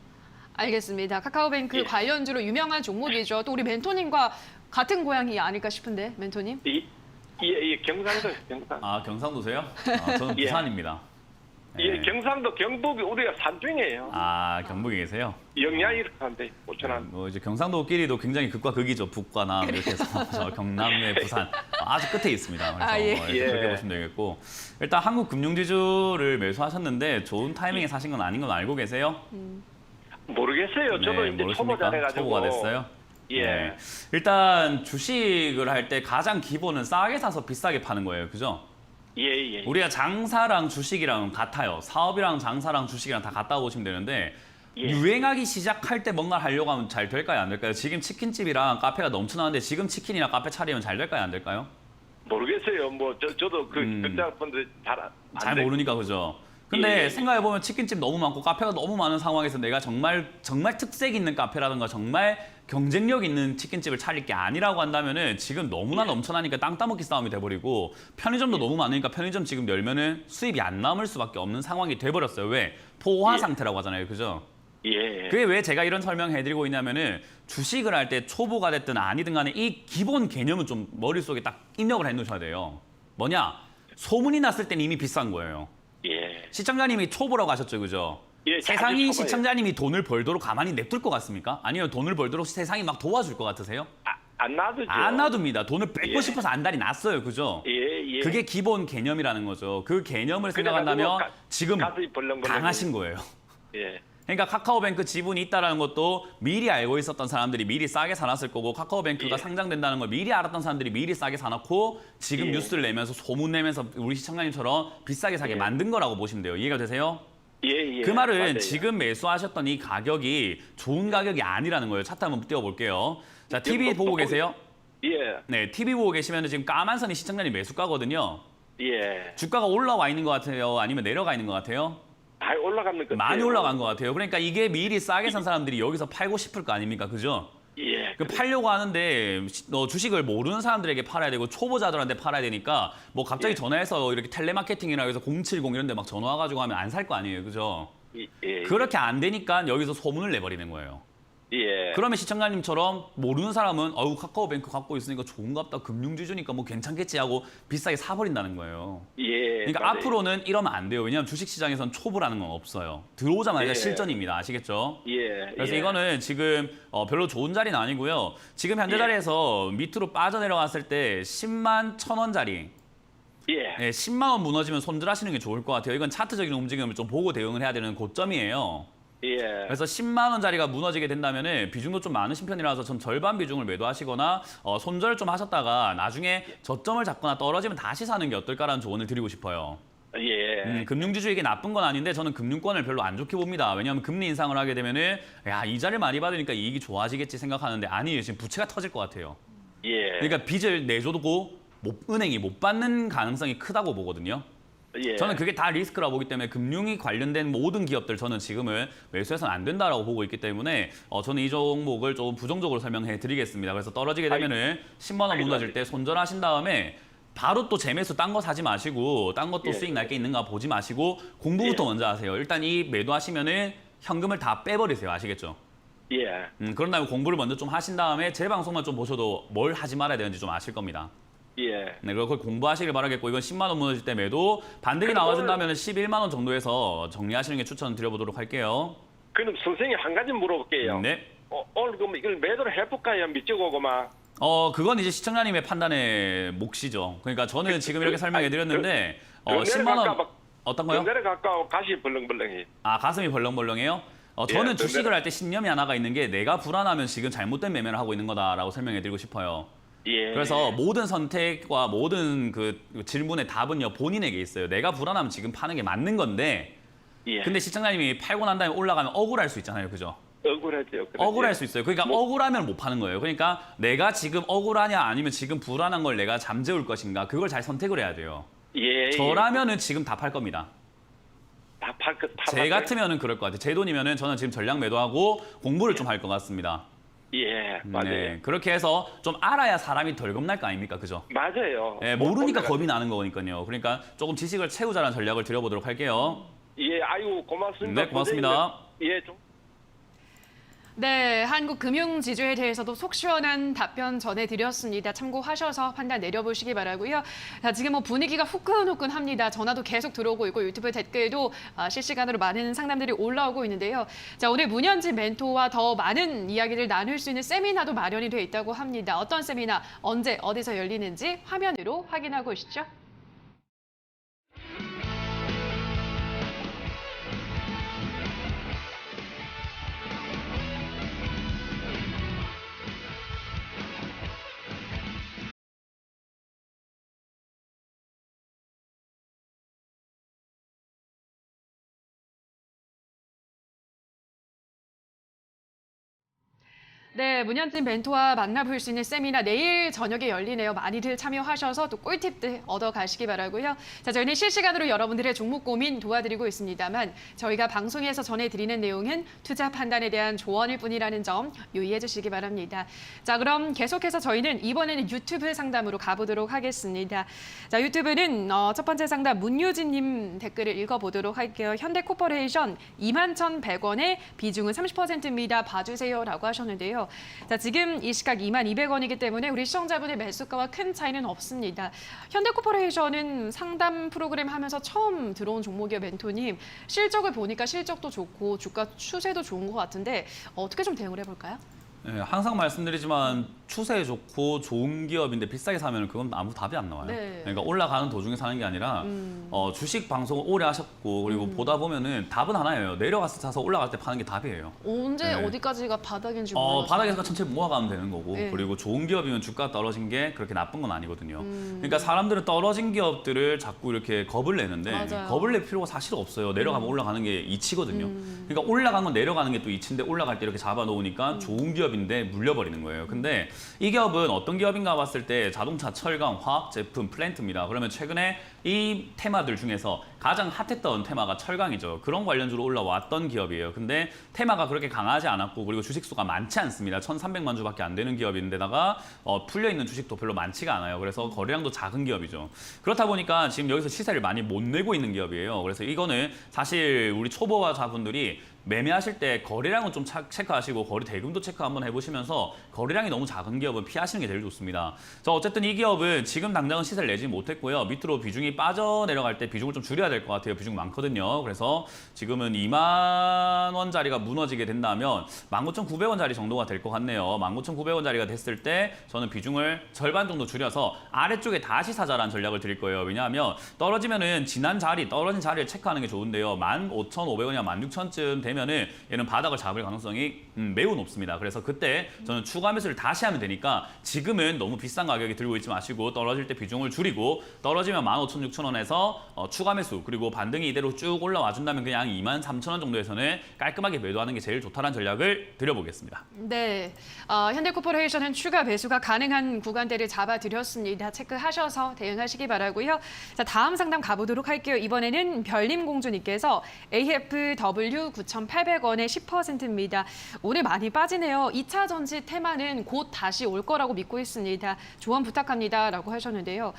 알겠습니다. 카카오뱅크 예. 관련주로 유명한 종목이죠. 또 우리 멘토님과 같은 고향이 아닐까 싶은데, 멘토님? 예, 경상도 경상. 아, 경상도세요? 저는 예. 부산입니다. 예, 네. 경상도 경북이 우리가 산중이에요. 아, 경북에 계세요? 영양이 이렇게 한데 5천 원. 뭐 이제 경상도끼리도 굉장히 극과 극이죠. 북과 남 이렇게 해서 저 경남에 부산 아주 끝에 있습니다. 그래서 아, 예. 이렇게 예. 그렇게 보시면 되겠고 일단 한국 금융지주를 매수하셨는데 좋은 타이밍에 사신 건 아닌 건 알고 계세요? 모르겠어요. 저도 네, 이제 모르십니까? 초보자래가지고. 초보가 됐어요? 예. 네. 일단 주식을 할 때 가장 기본은 싸게 사서 비싸게 파는 거예요. 그죠? 예. 우리가 장사랑 주식이랑 같아요. 사업이랑 장사랑 주식이랑 다 같다고 보시면 되는데 예. 유행하기 시작할 때 뭔가 하려고 하면 잘 될까요? 안 될까요? 지금 치킨집이랑 카페가 넘쳐나는데 지금 치킨이나 카페 차리면 잘 될까요? 안 될까요? 모르겠어요. 뭐 저도 음. 그분들 잘 모르니까 그죠? 근데 예. 생각해보면 치킨집 너무 많고 카페가 너무 많은 상황에서 내가 정말 특색 있는 카페라든가 정말 경쟁력 있는 치킨집을 차릴 게 아니라고 한다면은 지금 너무나 넘쳐나니까 땅 따먹기 싸움이 돼버리고 편의점도 너무 많으니까 편의점 지금 열면은 수입이 안 남을 수밖에 없는 상황이 돼버렸어요. 왜? 포화 예. 상태라고 하잖아요. 그죠? 예. 그게 왜 제가 이런 설명해드리고 있냐면은 주식을 할 때 초보가 됐든 아니든 간에 이 기본 개념은 좀 머릿속에 딱 입력을 해놓으셔야 돼요. 뭐냐? 소문이 났을 땐 이미 비싼 거예요. 예. 시청자님이 초보라고 하셨죠, 그죠? 예, 세상이 아주 초보예요. 시청자님이 돈을 벌도록 가만히 냅둘 것 같습니까? 아니면 돈을 벌도록 세상이 막 도와줄 것 같으세요? 안 놔두죠. 안 놔둡니다. 돈을 뺏고 예. 싶어서 안달이 났어요, 그죠? 예. 예. 그게 기본 개념이라는 거죠. 그 개념을 생각한다면 지금 가슴이 벌렁벌렁. 당하신 거예요. 예. 그러니까 카카오뱅크 지분이 있다는 것도 미리 알고 있었던 사람들이 미리 싸게 사놨을 거고 카카오뱅크가 예. 상장된다는 걸 미리 알았던 사람들이 미리 싸게 사놓고 지금 예. 뉴스를 내면서 소문 내면서 우리 시청자님처럼 비싸게 사게 예. 만든 거라고 보시면 돼요. 이해가 되세요? 예. 그 말은 맞아요. 지금 매수하셨던 이 가격이 좋은 가격이 아니라는 거예요. 차트 한번 띄워볼게요. 자, TV 보고 계세요? 예. 네, TV 보고 계시면 지금 까만 선이 시청자님 매수가거든요. 예. 주가가 올라와 있는 것 같아요? 아니면 내려가 있는 것 같아요? 다 올라가는 것 같아요. 많이 올라간 것 같아요. 그러니까 이게 미리 싸게 산 사람들이 여기서 팔고 싶을 거 아닙니까? 그죠? 예. 그 팔려고 하는데 주식을 모르는 사람들에게 팔아야 되고 초보자들한테 팔아야 되니까 뭐 갑자기 예. 전화해서 이렇게 텔레마케팅이나 해서 070 이런 데 막 전화 와가지고 하면 안 살 거 아니에요. 그죠? 예. 그렇게 안 되니까 여기서 소문을 내버리는 거예요. 예. 그러면 시청자님처럼 모르는 사람은 어우 카카오뱅크 갖고 있으니까 좋은갑다 금융지주니까 뭐 괜찮겠지 하고 비싸게 사버린다는 거예요. 예. 그러니까 맞아요. 앞으로는 이러면 안 돼요. 왜냐하면 주식시장에선 초보라는 건 없어요. 들어오자마자 예. 실전입니다. 아시겠죠? 예. 그래서 예. 이거는 지금 별로 좋은 자리는 아니고요. 지금 현재 예. 자리에서 밑으로 빠져내려갔을 때 10만 1,000원짜리 예. 네, 10만 원 무너지면 손절하시는 게 좋을 것 같아요. 이건 차트적인 움직임을 좀 보고 대응을 해야 되는 고점이에요. 예. 그래서 10만 원짜리가 무너지게 된다면은 비중도 좀 많으신 편이라서 전 절반 비중을 매도하시거나 손절 좀 하셨다가 나중에 저점을 잡거나 떨어지면 다시 사는 게 어떨까라는 조언을 드리고 싶어요. 예. 금융지주에게 나쁜 건 아닌데 저는 금융권을 별로 안 좋게 봅니다. 왜냐하면 금리 인상을 하게 되면은 야 이자를 많이 받으니까 이익이 좋아지겠지 생각하는데 아니에요. 지금 부채가 터질 것 같아요. 예. 그러니까 빚을 내줘도 은행이 못 받는 가능성이 크다고 보거든요. 예. 저는 그게 다 리스크라고 보기 때문에 금융이 관련된 모든 기업들 저는 지금은 매수해서는 안 된다라고 보고 있기 때문에 저는 이 종목을 좀 부정적으로 설명해 드리겠습니다. 그래서 떨어지게 되면은 10만 원 무너질 때 손절하신 다음에 바로 또 재매수 딴 거 사지 마시고 딴 것도 예. 수익 날 게 있는가 보지 마시고 공부부터 예. 먼저 하세요. 일단 이 매도하시면은 현금을 다 빼버리세요. 아시겠죠? 예. 그런 다음에 공부를 먼저 좀 하신 다음에 제 방송만 좀 보셔도 뭘 하지 말아야 되는지 좀 아실 겁니다. 예. 네, 그걸 공부하시길 바라겠고 이건 10만 원 무너질 때 매도 반등이 그럼 나와준다면 11만 원 정도에서 정리하시는 게 추천드려보도록 할게요. 그럼 선생님 한 가지 물어볼게요. 네. 오늘 그럼 이걸 매도를 해볼까요? 밑쪽오고만. 그건 이제 시청자님의 판단의 몫이죠. 그러니까 저는 지금 이렇게 설명해 드렸는데 그 10만 원 내려갈까 어떤 거요? 내려갈까 가시 벌렁벌렁해. 아 가슴이 벌렁벌렁해요? 저는 예, 주식을 할 때 신념이 하나가 있는 게 내가 불안하면 지금 잘못된 매매를 하고 있는 거다라고 설명해 드리고 싶어요. 예. 그래서 모든 선택과 모든 그 질문의 답은요 본인에게 있어요. 내가 불안하면 지금 파는 게 맞는 건데 예. 근데 시청자님이 팔고 난 다음에 올라가면 억울할 수 있잖아요. 그죠? 억울하죠. 그렇죠. 억울할 수 있어요. 그러니까 억울하면 못 파는 거예요. 그러니까 내가 지금 억울하냐 아니면 지금 불안한 걸 내가 잠재울 것인가 그걸 잘 선택을 해야 돼요. 예. 저라면은 지금 다 팔 겁니다. 다 팔. 제 같으면은 그럴 것 같아요. 제 돈이면은 저는 지금 전량 매도하고 공부를 좀 할 것 같습니다. 예. 맞아요. 네, 그렇게 해서 좀 알아야 사람이 덜 겁날 거 아닙니까? 그죠? 맞아요. 네, 모르니까 겁이 나는 거니까요. 그러니까 조금 지식을 채우자는 전략을 드려보도록 할게요. 예. 아유 고맙습니다. 네, 고맙습니다. 예. 좀. 네, 한국 금융 지주에 대해서도 속 시원한 답변 전해드렸습니다. 참고하셔서 판단 내려보시기 바라고요. 자, 지금 뭐 분위기가 후끈후끈합니다. 전화도 계속 들어오고 있고 유튜브 댓글도 실시간으로 많은 상담들이 올라오고 있는데요. 자, 오늘 문현진 멘토와 더 많은 이야기를 나눌 수 있는 세미나도 마련이 돼 있다고 합니다. 어떤 세미나, 언제, 어디서 열리는지 화면으로 확인하고 오시죠. 네, 문현진 멘토와 만나볼 수 있는 세미나 내일 저녁에 열리네요. 많이들 참여하셔서 또 꿀팁들 얻어가시기 바라고요. 자, 저희는 실시간으로 여러분들의 종목 고민 도와드리고 있습니다만 저희가 방송에서 전해드리는 내용은 투자 판단에 대한 조언일 뿐이라는 점 유의해 주시기 바랍니다. 자, 그럼 계속해서 저희는 이번에는 유튜브 상담으로 가보도록 하겠습니다. 자, 유튜브는 첫 번째 상담 문유진님 댓글을 읽어보도록 할게요. 현대코퍼레이션 21,100원에 비중은 30%입니다. 봐주세요라고 하셨는데요. 자, 지금 이 시각 22,200원이기 때문에 우리 시청자분의 매수가와 큰 차이는 없습니다. 현대코퍼레이션은 상담 프로그램 하면서 처음 들어온 종목이요, 멘토님. 실적을 보니까 실적도 좋고 주가 추세도 좋은 것 같은데 어떻게 좀 대응을 해볼까요? 네, 항상 말씀드리지만 추세 좋고 좋은 기업인데 비싸게 사면 그건 아무 답이 안 나와요. 네. 그러니까 올라가는 도중에 사는 게 아니라 주식 방송을 오래 하셨고 그리고 보다 보면은 답은 하나예요. 내려가서 사서 올라갈 때 파는 게 답이에요. 언제 네. 어디까지가 바닥인지 모르겠어요. 바닥에서 천천히 모아가면 되는 거고 네. 그리고 좋은 기업이면 주가 떨어진 게 그렇게 나쁜 건 아니거든요. 그러니까 사람들은 떨어진 기업들을 자꾸 이렇게 겁을 내는데 맞아요. 겁을 낼 필요가 사실 없어요. 내려가면 올라가는 게 이치거든요. 그러니까 올라간 건 내려가는 게 또 이치인데 올라갈 때 이렇게 잡아놓으니까 좋은 기업인데 물려버리는 거예요. 근데 이 기업은 어떤 기업인가 봤을 때 자동차, 철강, 화학 제품, 플랜트입니다. 그러면 최근에 이 테마들 중에서 가장 핫했던 테마가 철강이죠. 그런 관련주로 올라왔던 기업이에요. 근데 테마가 그렇게 강하지 않았고 그리고 주식수가 많지 않습니다. 1,300만 주밖에 안 되는 기업인데다가 풀려있는 주식도 별로 많지가 않아요. 그래서 거래량도 작은 기업이죠. 그렇다 보니까 지금 여기서 시세를 많이 못 내고 있는 기업이에요. 그래서 이거는 사실 우리 초보자분들이 매매하실 때 거래량은 좀 체크하시고 거래 대금도 체크 한번 해보시면서 거래량이 너무 작은 기업은 피하시는 게 제일 좋습니다. 자, 어쨌든 이 기업은 지금 당장은 시세를 내지 못했고요. 밑으로 비중이 빠져내려갈 때 비중을 좀 줄여야 될 것 같아요. 비중 많거든요. 그래서 지금은 2만 원짜리가 무너지게 된다면 19,900원짜리 정도가 될 것 같네요. 19,900원짜리가 됐을 때 저는 비중을 절반 정도 줄여서 아래쪽에 다시 사자라는 전략을 드릴 거예요. 왜냐하면 떨어지면은 떨어진 자리를 체크하는 게 좋은데요. 15,500원이나 16,000쯤 되면은 얘는 바닥을 잡을 가능성이 매우 높습니다. 그래서 그때 저는 추가 매수를 다시 하면 되니까 지금은 너무 비싼 가격에 들고 있지 마시고 떨어질 때 비중을 줄이고 떨어지면 15,600원에서 추가 매수 그리고 반등이 이대로 쭉 올라와 준다면 그냥 23,000원 정도에서는 깔끔하게 매도하는 게 제일 좋다는 전략을 드려보겠습니다. 네, 현대코퍼레이션은 추가 매수가 가능한 구간대를 잡아드렸습니다. 체크하셔서 대응하시기 바라고요. 자, 다음 상담 가보도록 할게요. 이번에는 별님공주님께서 AFW 9,800원에 10%입니다. 오늘 많이 빠지네요. 2차 전지 테마는 곧 다시 올 거라고 믿고 있습니다. 조언 부탁합니다. 라고 하셨는데요.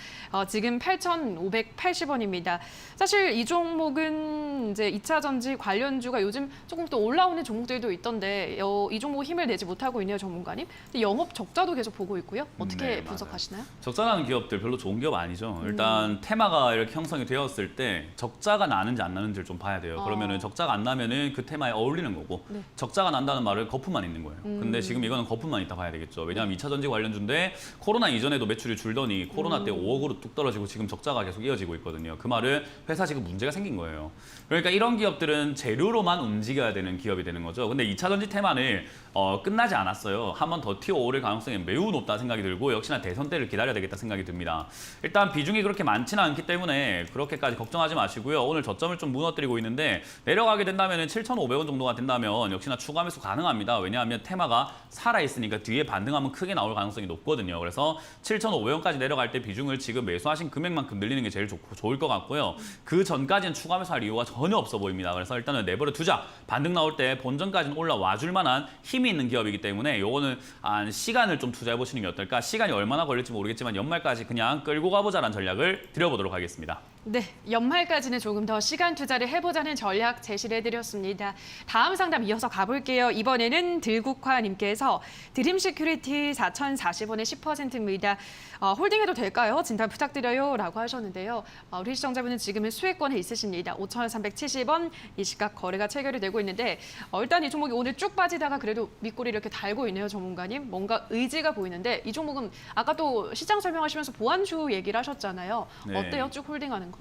지금 8,580원입니다. 사실 이 종목은 이제 2차 전지 관련주가 요즘 조금 또 올라오는 종목들도 있던데 이 종목 힘을 내지 못하고 있네요, 전문가님. 영업 적자도 계속 보고 있고요. 어떻게 네, 분석하시나요? 적자나는 기업들 별로 좋은 기업 아니죠. 일단 테마가 이렇게 형성이 되었을 때 적자가 나는지 안 나는지를 좀 봐야 돼요. 그러면은 적자가 안 나면은 그 테마에 어울리는 거고 네. 적자가 난다는 말은 거품만 있는 거예요. 근데 지금 이거는 거품만 있다 봐야 되겠죠. 왜냐하면 2차 전지 관련주인데 코로나 이전에도 매출이 줄더니 코로나 때 5억으로 뚝 떨어지고 지금 적자가 계속 이어지고 있거든요. 그 말은 회사 지금 문제가 생긴 거예요. 그러니까 이런 기업들은 재료로만 움직여야 되는 기업이 되는 거죠. 근데 2차 전지 테마는 끝나지 않았어요. 한 번 더 튀어오를 가능성이 매우 높다 생각이 들고 역시나 대선 때를 기다려야 되겠다 생각이 듭니다. 일단 비중이 그렇게 많지는 않기 때문에 그렇게까지 걱정하지 마시고요. 오늘 저점을 좀 무너뜨리고 있는데 내려가게 된다면 7,500원 정도가 된다면 역시나 추가 매수 가능합니다. 왜냐하면 테마가 살아있으니까 뒤에 반등하면 크게 나올 가능성이 높거든요. 그래서 7,500원까지 내려갈 때 비중을 지금 매수하신 금액만큼 늘리는 게 제일 좋을 것 같고요. 그 전까지는 추가 매수할 이유가 전혀 없어 보입니다. 그래서 일단은 내버려 두자. 반등 나올 때 본전까지는 올라와 줄 만한 힘이 있는 기업이기 때문에 요거는 시간을 좀 투자해 보시는 게 어떨까? 시간이 얼마나 걸릴지 모르겠지만 연말까지 그냥 끌고 가보자라는 전략을 드려보도록 하겠습니다. 네, 연말까지는 조금 더 시간 투자를 해보자는 전략 제시를 해드렸습니다. 다음 상담 이어서 가볼게요. 이번에는 들국화님께서 드림시큐리티 4,040원에 10%입니다. 홀딩해도 될까요? 진단 부탁드려요. 라고 하셨는데요. 우리 시청자분은 지금은 수익권에 있으십니다. 5,370원 이 시각 거래가 체결이 되고 있는데 일단 이 종목이 오늘 쭉 빠지다가 그래도 밑꼬리 이렇게 달고 있네요. 전문가님. 뭔가 의지가 보이는데 이 종목은 아까 또 시장 설명하시면서 보완주 얘기를 하셨잖아요. 네. 어때요? 쭉 홀딩하는 거?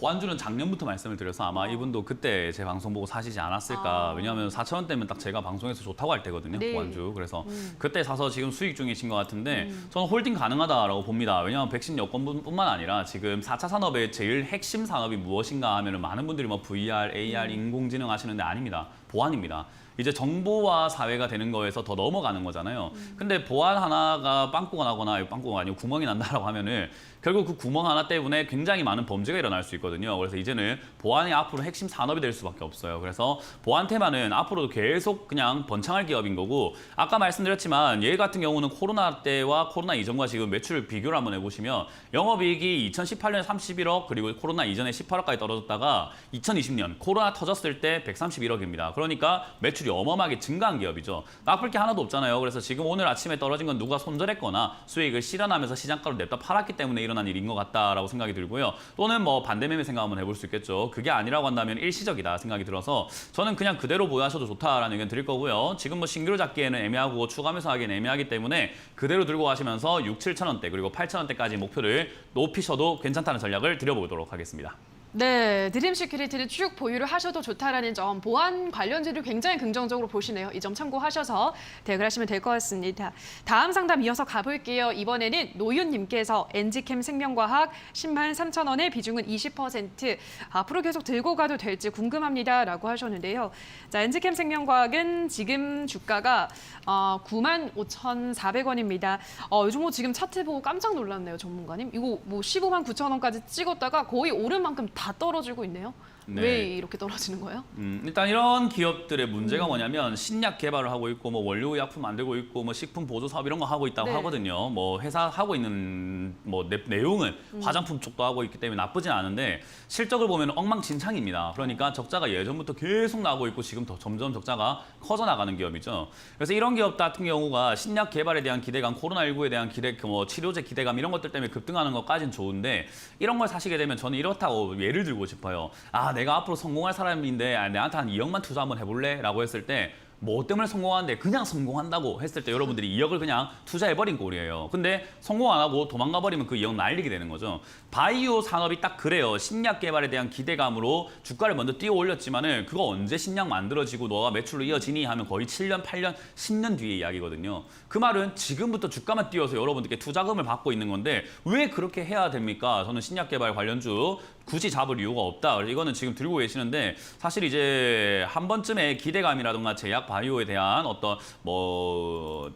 보완주는 작년부터 말씀을 드려서 아마 이분도 그때 제 방송 보고 사시지 않았을까. 왜냐하면 4,000원대면 딱 제가 방송에서 좋다고 할 때거든요. 네. 보완주. 그래서 그때 사서 지금 수익 중이신 것 같은데 저는 홀딩 가능하다라고 봅니다. 왜냐하면 백신 여건뿐만 아니라 지금 4차 산업의 제일 핵심 산업이 무엇인가 하면 많은 분들이 뭐 VR, AR, 인공지능 하시는데 아닙니다. 보안입니다. 이제 정보화 사회가 되는 거에서 더 넘어가는 거잖아요. 근데 보안 하나가 빵꾸가 나거나 빵꾸가 아니고 구멍이 난다라고 하면은 결국 그 구멍 하나 때문에 굉장히 많은 범죄가 일어날 수 있거든요. 그래서 이제는 보안이 앞으로 핵심 산업이 될 수밖에 없어요. 그래서 보안 테마는 앞으로도 계속 그냥 번창할 기업인 거고 아까 말씀드렸지만 얘 같은 경우는 코로나 때와 코로나 이전과 지금 매출 비교를 한번 해보시면 영업이익이 2018년에 31억 그리고 코로나 이전에 18억까지 떨어졌다가 2020년 코로나 터졌을 때 131억입니다. 그러니까 매출이 어마어마하게 증가한 기업이죠. 나쁠 게 하나도 없잖아요. 그래서 지금 오늘 아침에 떨어진 건 누가 손절했거나 수익을 실현하면서 시장가로 냅다 팔았기 때문에 일어난 일인 것 같다라고 생각이 들고요. 또는 뭐 반대 매매 생각 한번 해볼 수 있겠죠. 그게 아니라고 한다면 일시적이다 생각이 들어서 저는 그냥 그대로 보유하셔도 좋다라는 의견 드릴 거고요. 지금 뭐 신규로 잡기에는 애매하고 추가 매수하기에는 애매하기 때문에 그대로 들고 가시면서 6, 7천 원대 그리고 8천 원대까지 목표를 높이셔도 괜찮다는 전략을 드려보도록 하겠습니다. 네, 드림 시큐리티를 쭉 보유를 하셔도 좋다라는 점, 보안 관련주를 굉장히 긍정적으로 보시네요. 이 점 참고하셔서 대응을 하시면 될 것 같습니다. 다음 상담 이어서 가볼게요. 이번에는 노윤님께서 엔지캠 생명과학 10만 3천 원의 비중은 20%, 앞으로 계속 들고 가도 될지 궁금합니다라고 하셨는데요. 자, 엔지캠 생명과학은 지금 주가가 9만 5,400원입니다. 요즘 뭐 지금 차트 보고 깜짝 놀랐네요, 전문가님. 이거 뭐 15만 9천 원까지 찍었다가 거의 오른 만큼 다 떨어지고 있네요. 네. 왜 이렇게 떨어지는 거예요? 일단 이런 기업들의 문제가 뭐냐면 신약 개발을 하고 있고 뭐 원료 약품 만들고 있고 뭐 식품 보조 사업 이런 거 하고 있다고 네. 하거든요. 뭐 회사 하고 있는 뭐 내용은 화장품 쪽도 하고 있기 때문에 나쁘진 않은데 실적을 보면 엉망진창입니다. 그러니까 적자가 예전부터 계속 나고 있고 지금 더 점점 적자가 커져 나가는 기업이죠. 그래서 이런 기업 같은 경우가 신약 개발에 대한 기대감, 코로나19에 대한 뭐 치료제 기대감 이런 것들 때문에 급등하는 것까지는 좋은데 이런 걸 사시게 되면 저는 이렇다고 예를 들고 싶어요. 내가 앞으로 성공할 사람인데 내한테 한 2억만 투자 한번 해볼래? 라고 했을 때 뭐 때문에 성공하는데 그냥 성공한다고 했을 때 여러분들이 2억을 그냥 투자해버린 꼴이에요. 근데 성공 안 하고 도망가 버리면 그 2억 날리게 되는 거죠. 바이오 산업이 딱 그래요. 신약 개발에 대한 기대감으로 주가를 먼저 띄워 올렸지만은 그거 언제 신약 만들어지고 너가 매출로 이어지니 하면 거의 7년, 8년, 10년 뒤의 이야기거든요. 그 말은 지금부터 주가만 띄워서 여러분들께 투자금을 받고 있는 건데 왜 그렇게 해야 됩니까? 저는 신약 개발 관련주 굳이 잡을 이유가 없다. 이거는 지금 들고 계시는데 사실 이제 한 번쯤에 기대감이라든가 제약 바이오에 대한 어떤 뭐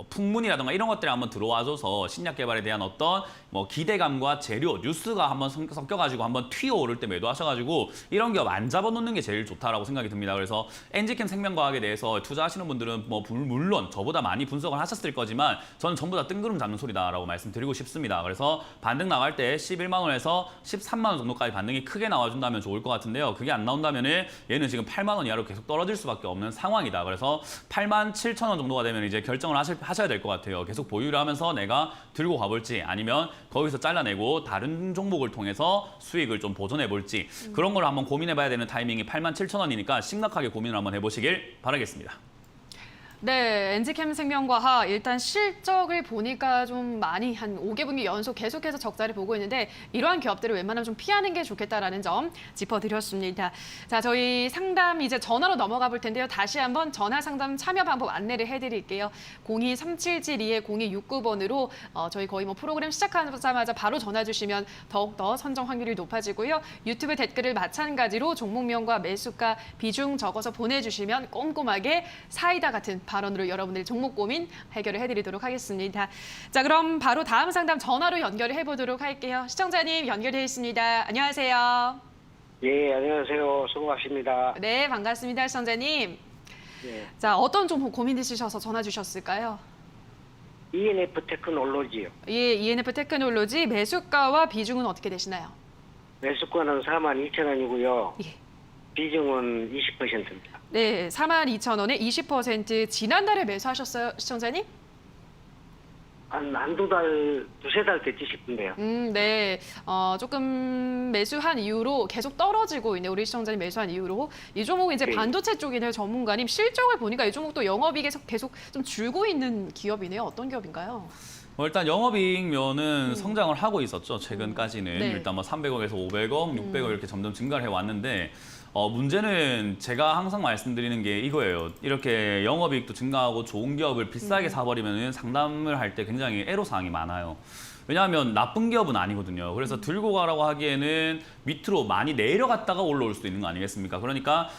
풍문이라든가 이런 것들이 한번 들어와줘서 신약 개발에 대한 어떤 뭐 기대감과 재료, 뉴스가 한번 섞여가지고 한번 튀어오를 때 매도하셔가지고 이런 기업 안 잡아놓는 게 제일 좋다라고 생각이 듭니다. 그래서 엔지캠 생명과학에 대해서 투자하시는 분들은 뭐 물론 저보다 많이 분석을 하셨을 거지만 저는 전부 다 뜬구름 잡는 소리다라고 말씀드리고 싶습니다. 그래서 반등 나갈 때 11만 원에서 13만 원 정도까지 반등이 크게 나와준다면 좋을 것 같은데요. 그게 안 나온다면은 얘는 지금 8만 원 이하로 계속 떨어질 수밖에 없는 상황이다. 그래서 8만 7천 원 정도가 되면 이제 결정을 하셔야 될 것 같아요. 계속 보유를 하면서 내가 들고 가볼지 아니면 거기서 잘라내고 다른 종목을 통해서 수익을 좀 보존해 볼지 그런 걸 한번 고민해 봐야 되는 타이밍이 8만 7천 원이니까 심각하게 고민을 한번 해보시길 바라겠습니다. 네, 엔지캠 생명과학 일단 실적을 보니까 좀 많이 한 5개분기 연속 계속해서 적자를 보고 있는데 이러한 기업들을 웬만하면 좀 피하는 게 좋겠다라는 점 짚어드렸습니다. 자, 저희 상담 이제 전화로 넘어가 볼 텐데요. 다시 한번 전화 상담 참여 방법 안내를 해드릴게요. 023772-0269번으로 저희 거의 뭐 프로그램 시작하자마자 바로 전화 주시면 더욱더 선정 확률이 높아지고요. 유튜브 댓글을 마찬가지로 종목명과 매수가 비중 적어서 보내주시면 꼼꼼하게 사이다 같은 발언으로 여러분들의 종목 고민 해결을 해드리도록 하겠습니다. 자, 그럼 바로 다음 상담 전화로 연결을 해보도록 할게요. 시청자님 연결되어 있습니다. 안녕하세요. 예, 안녕하세요. 수고하십니다. 네, 반갑습니다, 시청자님. 예. 자, 어떤 종목 고민 있으셔서 전화 주셨을까요? ENF 테크놀로지요. 예, ENF 테크놀로지 매수가와 비중은 어떻게 되시나요? 매수가는 42,000원이고요. 예. 비중은 20%입니다. 네, 42,000원에 20%. 지난달에 매수하셨어요, 시청자님? 한두 달, 두세 달 됐지 싶은데요. 네. 조금 매수한 이후로 계속 떨어지고 있네요. 우리 시청자님 매수한 이후로. 이 종목은 이제 네. 반도체 쪽이네요, 전문가님. 실적을 보니까 이 종목도 영업이익이 계속 좀 줄고 있는 기업이네요. 어떤 기업인가요? 일단 영업이익면은 성장을 하고 있었죠. 최근까지는 네. 일단 뭐 300억에서 500억, 600억 이렇게 점점 증가를 해왔는데 문제는 제가 항상 말씀드리는 게 이거예요. 이렇게 영업이익도 증가하고 좋은 기업을 비싸게 사버리면 상담을 할 때 굉장히 애로사항이 많아요. 왜냐하면 나쁜 기업은 아니거든요. 그래서 들고 가라고 하기에는 밑으로 많이 내려갔다가 올라올 수도 있는 거 아니겠습니까? 그러니까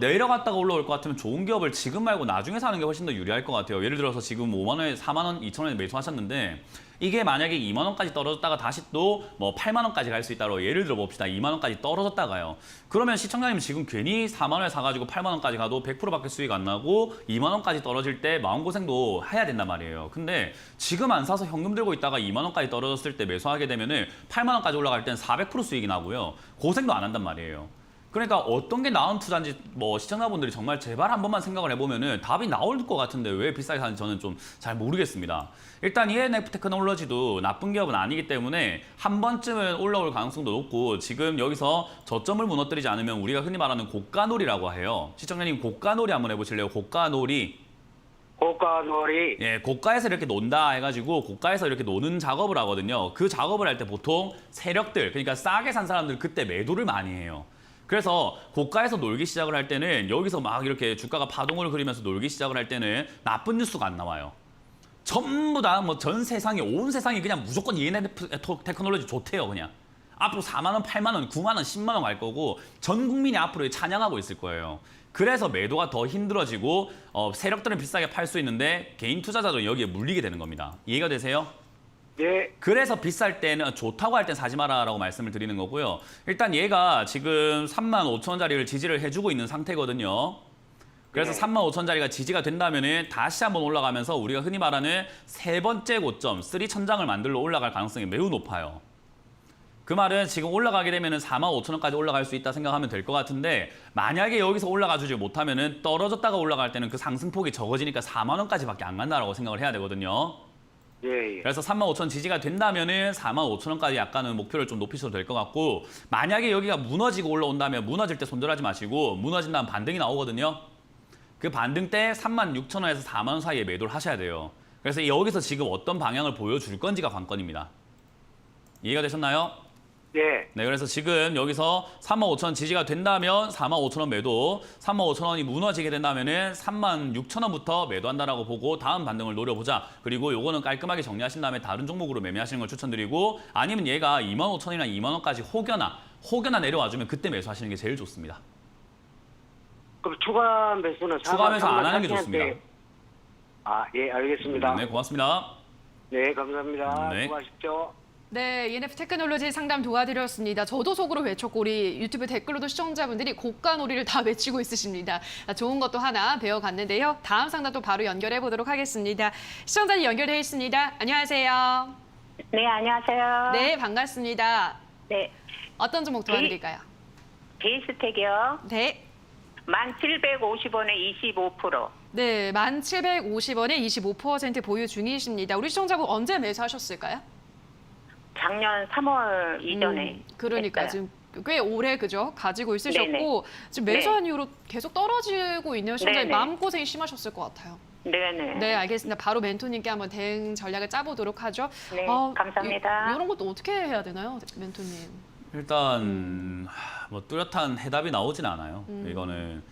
내려갔다가 올라올 것 같으면 좋은 기업을 지금 말고 나중에 사는 게 훨씬 더 유리할 것 같아요. 예를 들어서 지금 5만 원에 4만 원, 2천 원에 매수하셨는데 이게 만약에 2만 원까지 떨어졌다가 다시 또 뭐 8만 원까지 갈 수 있다고 예를 들어 봅시다. 2만 원까지 떨어졌다가요. 그러면 시청자님 지금 괜히 4만 원에 사가지고 8만 원까지 가도 100%밖에 수익 안 나고 2만 원까지 떨어질 때 마음고생도 해야 된단 말이에요. 근데 지금 안 사서 현금 들고 있다가 2만 원까지 떨어졌을 때 매수하게 되면은 8만 원까지 올라갈 땐 400% 수익이 나고요. 고생도 안 한단 말이에요. 그러니까 어떤 게 나은 투자인지 뭐 시청자분들이 정말 제발 한 번만 생각을 해보면은 답이 나올 것 같은데 왜 비싸게 사는지 저는 좀 잘 모르겠습니다. 일단 ENF 테크놀로지도 나쁜 기업은 아니기 때문에 한 번쯤은 올라올 가능성도 높고 지금 여기서 저점을 무너뜨리지 않으면 우리가 흔히 말하는 고가놀이라고 해요. 시청자님 고가놀이 한번 해보실래요? 고가놀이. 고가놀이. 예, 고가에서 이렇게 논다 해가지고 고가에서 이렇게 노는 작업을 하거든요. 그 작업을 할 때 보통 세력들, 그러니까 싸게 산 사람들 그때 매도를 많이 해요. 그래서 고가에서 놀기 시작을 할 때는 여기서 막 이렇게 주가가 파동을 그리면서 놀기 시작을 할 때는 나쁜 뉴스가 안 나와요. 전부 다 뭐 전 세상에 온 세상이 그냥 무조건 ENF 테크놀로지 좋대요. 그냥 앞으로 4만 원, 8만 원, 9만 원, 10만 원 갈 거고 전 국민이 앞으로 찬양하고 있을 거예요. 그래서 매도가 더 힘들어지고 세력들은 비싸게 팔 수 있는데 개인 투자자도 여기에 물리게 되는 겁니다. 이해가 되세요? 네. 그래서 비쌀 때는 좋다고 할 땐 사지 마라라고 말씀을 드리는 거고요. 일단 얘가 지금 35,000원짜리를 지지를 해주고 있는 상태거든요. 그래서 네. 35,000원짜리가 지지가 된다면은 다시 한번 올라가면서 우리가 흔히 말하는 세 번째 고점, 3천장을 만들러 올라갈 가능성이 매우 높아요. 그 말은 지금 올라가게 되면은 45,000원까지 올라갈 수 있다 생각하면 될 것 같은데 만약에 여기서 올라가 주지 못하면은 떨어졌다가 올라갈 때는 그 상승폭이 적어지니까 4만 원까지밖에 안 간다라고 생각을 해야 되거든요. 예, 예. 그래서 35,000원 지지가 된다면은 45,000원까지 약간은 목표를 좀 높이셔도 될 것 같고 만약에 여기가 무너지고 올라온다면 무너질 때 손절하지 마시고 무너진 다음 반등이 나오거든요. 그 반등 때 36,000원에서 4만 원 사이에 매도를 하셔야 돼요. 그래서 여기서 지금 어떤 방향을 보여줄 건지가 관건입니다. 이해가 되셨나요? 네. 네, 그래서 지금 여기서 35,000원 지지가 된다면 45,000원 매도, 35,000원이 무너지게 된다면은 36,000원부터 매도한다라고 보고 다음 반등을 노려보자. 그리고 요거는 깔끔하게 정리하신 다음에 다른 종목으로 매매하시는 걸 추천드리고 아니면 얘가 25,000원이나 2만 원까지 혹여나 내려와주면 그때 매수하시는 게 제일 좋습니다. 그럼 추가 매수는 추가 매수 안 하는 게 좋습니다. 아, 예, 알겠습니다. 네, 고맙습니다. 네, 감사합니다. 네. 수고하십시오. 네, ENF 테크놀로지 상담 도와드렸습니다. 저도 속으로 외쳤고 우리 유튜브 댓글로도 시청자분들이 고가놀이를 다 외치고 있으십니다. 좋은 것도 하나 배워갔는데요. 다음 상담 또 바로 연결해 보도록 하겠습니다. 시청자님 연결되어 있습니다. 안녕하세요. 네, 안녕하세요. 네, 반갑습니다. 네, 어떤 종목 도와드릴까요? 베이스텍이요. 네. 1,750원에 25%. 네, 1,750원에 25% 보유 중이십니다. 우리 시청자분 언제 매수하셨을까요? 작년 3월 이전에. 그러니까 했어요. 지금 꽤 오래 그죠? 가지고 있으셨고 네네. 지금 매수한 이후로 계속 떨어지고 있네요. 시청자님 네네. 마음고생이 심하셨을 것 같아요. 네네. 네, 알겠습니다. 바로 멘토님께 한번 대응 전략을 짜보도록 하죠. 네, 감사합니다. 이런 것도 어떻게 해야 되나요, 멘토님? 일단 뭐 뚜렷한 해답이 나오진 않아요. 이거는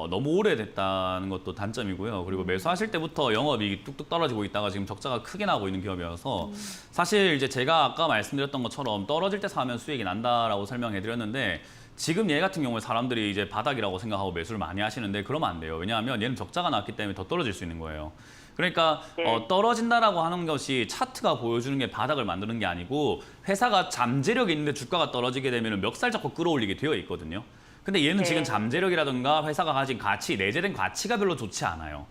너무 오래됐다는 것도 단점이고요. 그리고 매수하실 때부터 영업이익이 뚝뚝 떨어지고 있다가 지금 적자가 크게 나고 있는 기업이어서 사실 이제 제가 아까 말씀드렸던 것처럼 떨어질 때 사면 수익이 난다라고 설명해드렸는데 지금 얘 같은 경우에 사람들이 이제 바닥이라고 생각하고 매수를 많이 하시는데 그러면 안 돼요. 왜냐하면 얘는 적자가 났기 때문에 더 떨어질 수 있는 거예요. 그러니까 네. 떨어진다라고 하는 것이 차트가 보여주는 게 바닥을 만드는 게 아니고 회사가 잠재력이 있는데 주가가 떨어지게 되면 멱살 잡고 끌어올리게 되어 있거든요. 근데 얘는 네. 지금 잠재력이라든가 회사가 가진 가치, 내재된 가치가 별로 좋지 않아요.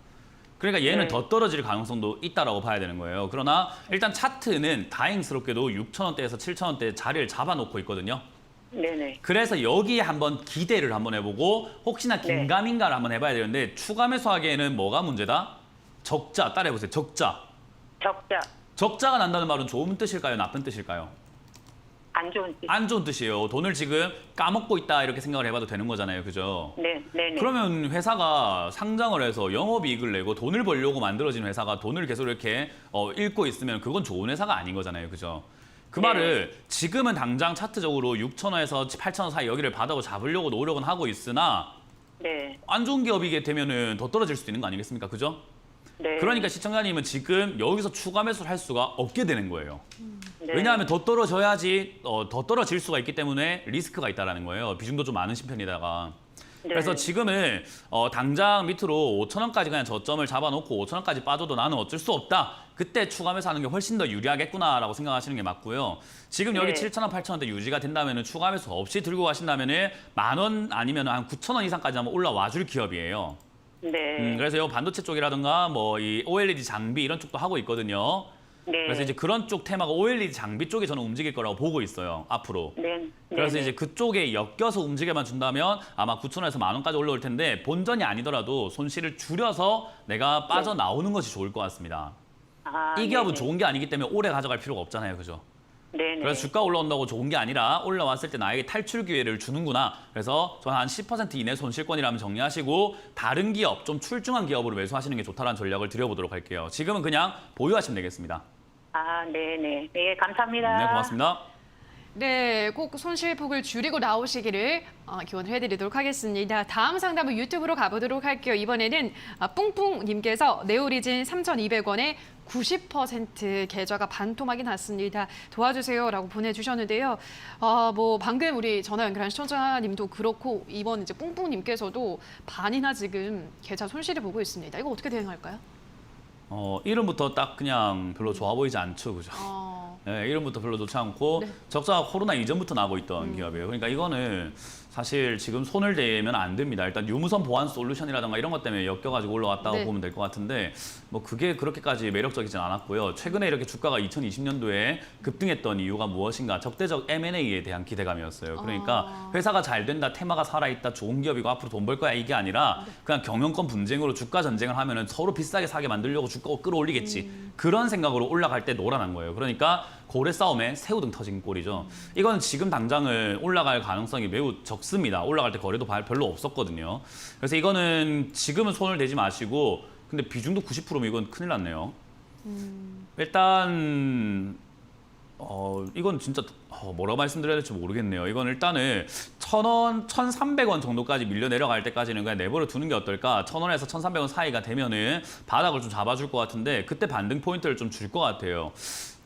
그러니까 얘는 네. 더 떨어질 가능성도 있다라고 봐야 되는 거예요. 그러나 일단 차트는 다행스럽게도 6,000원대에서 7,000원대 자리를 잡아놓고 있거든요. 네네. 그래서 여기에 한번 기대를 한번 해보고 혹시나 네. 긴가민가를 한번 해봐야 되는데 추가 매수하기에는 뭐가 문제다? 적자, 따라해보세요. 적자. 적자. 적자가 난다는 말은 좋은 뜻일까요? 나쁜 뜻일까요? 안 좋은 뜻. 안 좋은 뜻이에요. 돈을 지금 까먹고 있다 이렇게 생각을 해봐도 되는 거잖아요. 그죠? 네, 네네. 그러면 회사가 상장을 해서 영업이익을 내고 돈을 벌려고 만들어진 회사가 돈을 계속 이렇게 잃고 있으면 그건 좋은 회사가 아닌 거잖아요. 그죠? 그 네. 말을 지금은 당장 차트적으로 6,000원에서 8,000원 사이 여기를 바닥을 잡으려고 노력은 하고 있으나 네. 안 좋은 기업이게 되면은 더 떨어질 수도 있는 거 아니겠습니까? 그죠? 네. 그러니까 시청자님은 지금 여기서 추가 매수를 할 수가 없게 되는 거예요. 네. 왜냐하면 더 떨어져야지 더 떨어질 수가 있기 때문에 리스크가 있다라는 거예요. 비중도 좀 많으신 편이다가. 네. 그래서 지금은 당장 밑으로 5,000원까지 그냥 저점을 잡아놓고 5,000원까지 빠져도 나는 어쩔 수 없다. 그때 추가 매수하는 게 훨씬 더 유리하겠구나라고 생각하시는 게 맞고요. 지금 여기 네. 7,000원, 8,000원대 유지가 된다면 추가 매수 없이 들고 가신다면 10,000원 아니면 한 9,000원 이상까지 한번 올라와 줄 기업이에요. 네. 그래서 이 반도체 쪽이라든가 뭐 이 OLED 장비 이런 쪽도 하고 있거든요. 네. 그래서 이제 그런 쪽 테마가 OLED 장비 쪽이 저는 움직일 거라고 보고 있어요. 앞으로. 네. 그래서 네네. 이제 그쪽에 엮여서 움직여만 준다면 아마 9,000원에서 10,000원까지 올라올 텐데 본전이 아니더라도 손실을 줄여서 내가 빠져나오는 것이 좋을 것 같습니다. 아, 이 기업은 네네. 좋은 게 아니기 때문에 오래 가져갈 필요가 없잖아요. 그죠? 네네. 그래서 주가 올라온다고 좋은 게 아니라 올라왔을 때 나에게 탈출 기회를 주는구나. 그래서 저는 한 10% 이내 손실권이라면 정리하시고 다른 기업, 좀 출중한 기업으로 매수하시는 게 좋다라는 전략을 드려보도록 할게요. 지금은 그냥 보유하시면 되겠습니다. 아, 네네. 네, 감사합니다. 네, 고맙습니다. 네, 꼭 손실폭을 줄이고 나오시기를 기원을 해드리도록 하겠습니다. 다음 상담은 유튜브로 가보도록 할게요. 이번에는 뿡뿡님께서 네오리진 3,200원에 90% 계좌가 반토막이 났습니다. 도와주세요라고 보내주셨는데요. 뭐 방금 우리 전화 연결한 시청자님도 그렇고 이번 이제 뿡뿡님께서도 반이나 지금 계좌 손실을 보고 있습니다. 이거 어떻게 대응할까요? 이름부터 딱 그냥 별로 좋아 보이지 않죠, 그죠? 네, 이름부터 별로 좋지 않고 네. 적자가 코로나 이전부터 나고 있던 기업이에요. 그러니까 이거는 사실 지금 손을 대면 안 됩니다. 일단 유무선 보안 솔루션이라든가 이런 것 때문에 엮여가지고 올라왔다고 네. 보면 될 것 같은데 뭐 그게 그렇게까지 매력적이진 않았고요. 최근에 이렇게 주가가 2020년도에 급등했던 이유가 무엇인가? 적대적 M&A에 대한 기대감이었어요. 그러니까 회사가 잘 된다, 테마가 살아있다, 좋은 기업이고 앞으로 돈 벌 거야 이게 아니라 그냥 경영권 분쟁으로 주가 전쟁을 하면은 서로 비싸게 사게 만들려고 주가 끌어올리겠지. 그런 생각으로 올라갈 때 놀아난 거예요. 그러니까 고래 싸움에 새우등 터진 꼴이죠. 이건 지금 당장은 올라갈 가능성이 매우 적습니다. 올라갈 때 거래도 별로 없었거든요. 그래서 이거는 지금은 손을 대지 마시고 근데 비중도 90%면 이건 큰일 났네요. 일단 이건 진짜 뭐라고 말씀드려야 될지 모르겠네요. 이건 일단은 1,000원, 1,300원 정도까지 밀려 내려갈 때까지는 그냥 내버려 두는 게 어떨까? 1,000원에서 1,300원 사이가 되면은 바닥을 좀 잡아줄 것 같은데 그때 반등 포인트를 좀 줄 것 같아요.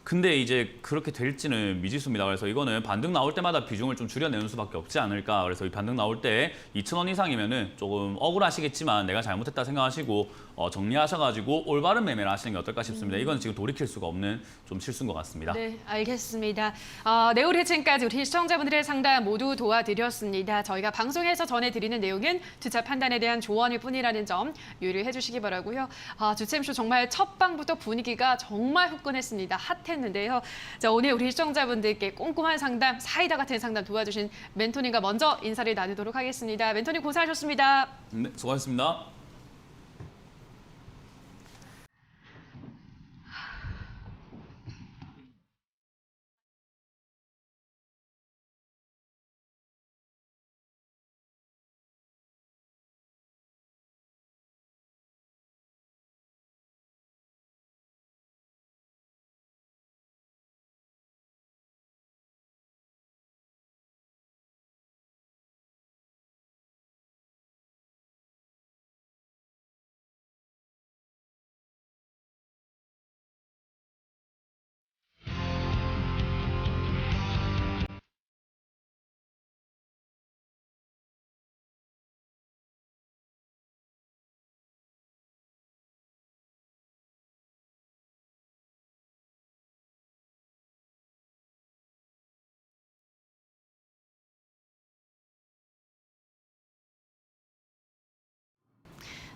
근데 이제 그렇게 될지는 미지수입니다. 그래서 이거는 반등 나올 때마다 비중을 좀 줄여내는 수밖에 없지 않을까. 그래서 이 반등 나올 때 2,000원 이상이면은 조금 억울하시겠지만 내가 잘못했다 생각하시고 정리하셔가지고 올바른 매매를 하시는 게 어떨까 싶습니다. 이건 지금 돌이킬 수가 없는 좀 실수인 것 같습니다. 네, 알겠습니다. 네오리진까지 우리 시청자분들의 상담 모두 도와드렸습니다. 저희가 방송에서 전해드리는 내용은 투자 판단에 대한 조언일 뿐이라는 점 유의해 주시기 바라고요. 주챔쇼 정말 첫 방부터 분위기가 정말 후끈했습니다. 핫했는데요. 자, 오늘 우리 시청자분들께 꼼꼼한 상담, 사이다 같은 상담 도와주신 멘토님과 먼저 인사를 나누도록 하겠습니다. 멘토님 고생하셨습니다. 네, 수고하셨습니다.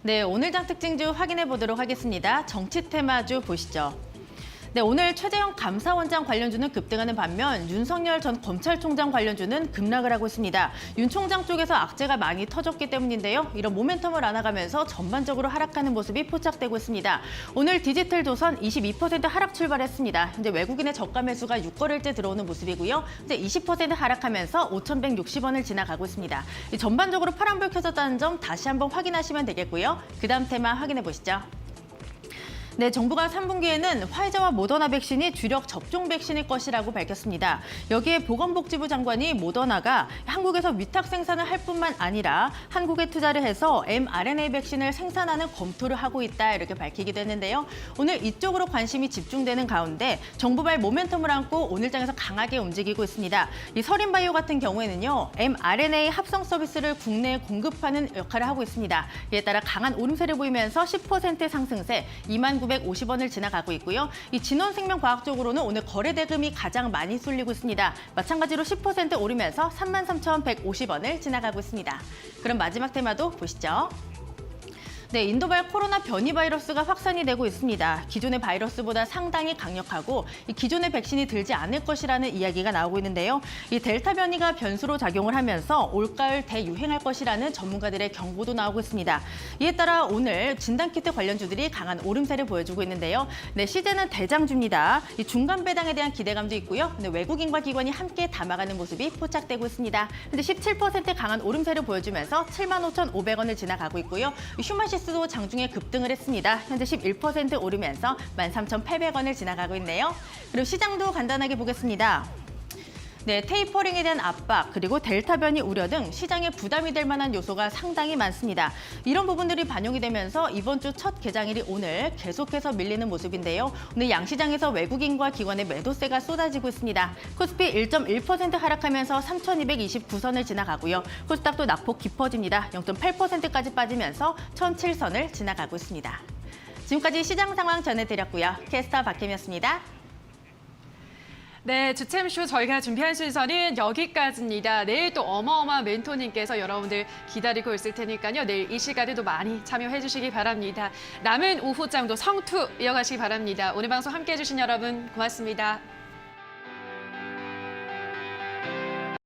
네, 오늘 장 특징주 확인해 보도록 하겠습니다. 정치 테마주 보시죠. 네, 오늘 최재형 감사원장 관련주는 급등하는 반면 윤석열 전 검찰총장 관련주는 급락을 하고 있습니다. 윤 총장 쪽에서 악재가 많이 터졌기 때문인데요. 이런 모멘텀을 안아가면서 전반적으로 하락하는 모습이 포착되고 있습니다. 오늘 디지털조선 22% 하락 출발했습니다. 현재 외국인의 저가 매수가 6거래일째 들어오는 모습이고요. 현재 20% 하락하면서 5,160원을 지나가고 있습니다. 전반적으로 파란불 켜졌다는 점 다시 한번 확인하시면 되겠고요. 그 다음 테마 확인해 보시죠. 네, 정부가 3분기에는 화이자와 모더나 백신이 주력 접종 백신일 것이라고 밝혔습니다. 여기에 보건복지부 장관이 모더나가 한국에서 위탁 생산을 할 뿐만 아니라 한국에 투자를 해서 mRNA 백신을 생산하는 검토를 하고 있다 이렇게 밝히기도 했는데요. 오늘 이쪽으로 관심이 집중되는 가운데 정부발 모멘텀을 안고 오늘 장에서 강하게 움직이고 있습니다. 이 서린바이오 같은 경우에는요, mRNA 합성 서비스를 국내에 공급하는 역할을 하고 있습니다. 이에 따라 강한 오름세를 보이면서 10% 상승세 2950원을 지나가고 있고요. 이 진원생명과학적으로는 오늘 거래 대금이 가장 많이 쏠리고 있습니다. 마찬가지로 10% 오르면서 33,150원을 지나가고 있습니다. 그럼 마지막 테마도 보시죠. 네, 인도발 코로나 변이 바이러스가 확산이 되고 있습니다. 기존의 바이러스보다 상당히 강력하고 이 기존의 백신이 들지 않을 것이라는 이야기가 나오고 있는데요. 이 델타 변이가 변수로 작용을 하면서 올가을 대유행할 것이라는 전문가들의 경고도 나오고 있습니다. 이에 따라 오늘 진단키트 관련주들이 강한 오름세를 보여주고 있는데요. 네, 시제는 대장주입니다. 이 중간 배당에 대한 기대감도 있고요. 네, 외국인과 기관이 함께 담아가는 모습이 포착되고 있습니다. 근데 17% 강한 오름세를 보여주면서 75,500원을 지나가고 있고요. 휴마시스도 장중에 급등을 했습니다. 현재 11% 오르면서 13,800원을 지나가고 있네요. 그리고 시장도 간단하게 보겠습니다. 네, 테이퍼링에 대한 압박, 그리고 델타 변이 우려 등 시장에 부담이 될 만한 요소가 상당히 많습니다. 이런 부분들이 반영이 되면서 이번 주 첫 개장일이 오늘 계속해서 밀리는 모습인데요. 오늘 양시장에서 외국인과 기관의 매도세가 쏟아지고 있습니다. 코스피 1.1% 하락하면서 3,229선을 지나가고요. 코스닥도 낙폭 깊어집니다. 0.8%까지 빠지면서 1,007선을 지나가고 있습니다. 지금까지 시장 상황 전해드렸고요. 캐스터 박혜미였습니다. 네, 주챔쇼 저희가 준비한 순서는 여기까지입니다. 내일 또 어마어마한 멘토님께서 여러분들 기다리고 있을 테니까요. 내일 이 시간에도 많이 참여해 주시기 바랍니다. 남은 오후장도 성투 이어가시기 바랍니다. 오늘 방송 함께해 주신 여러분 고맙습니다.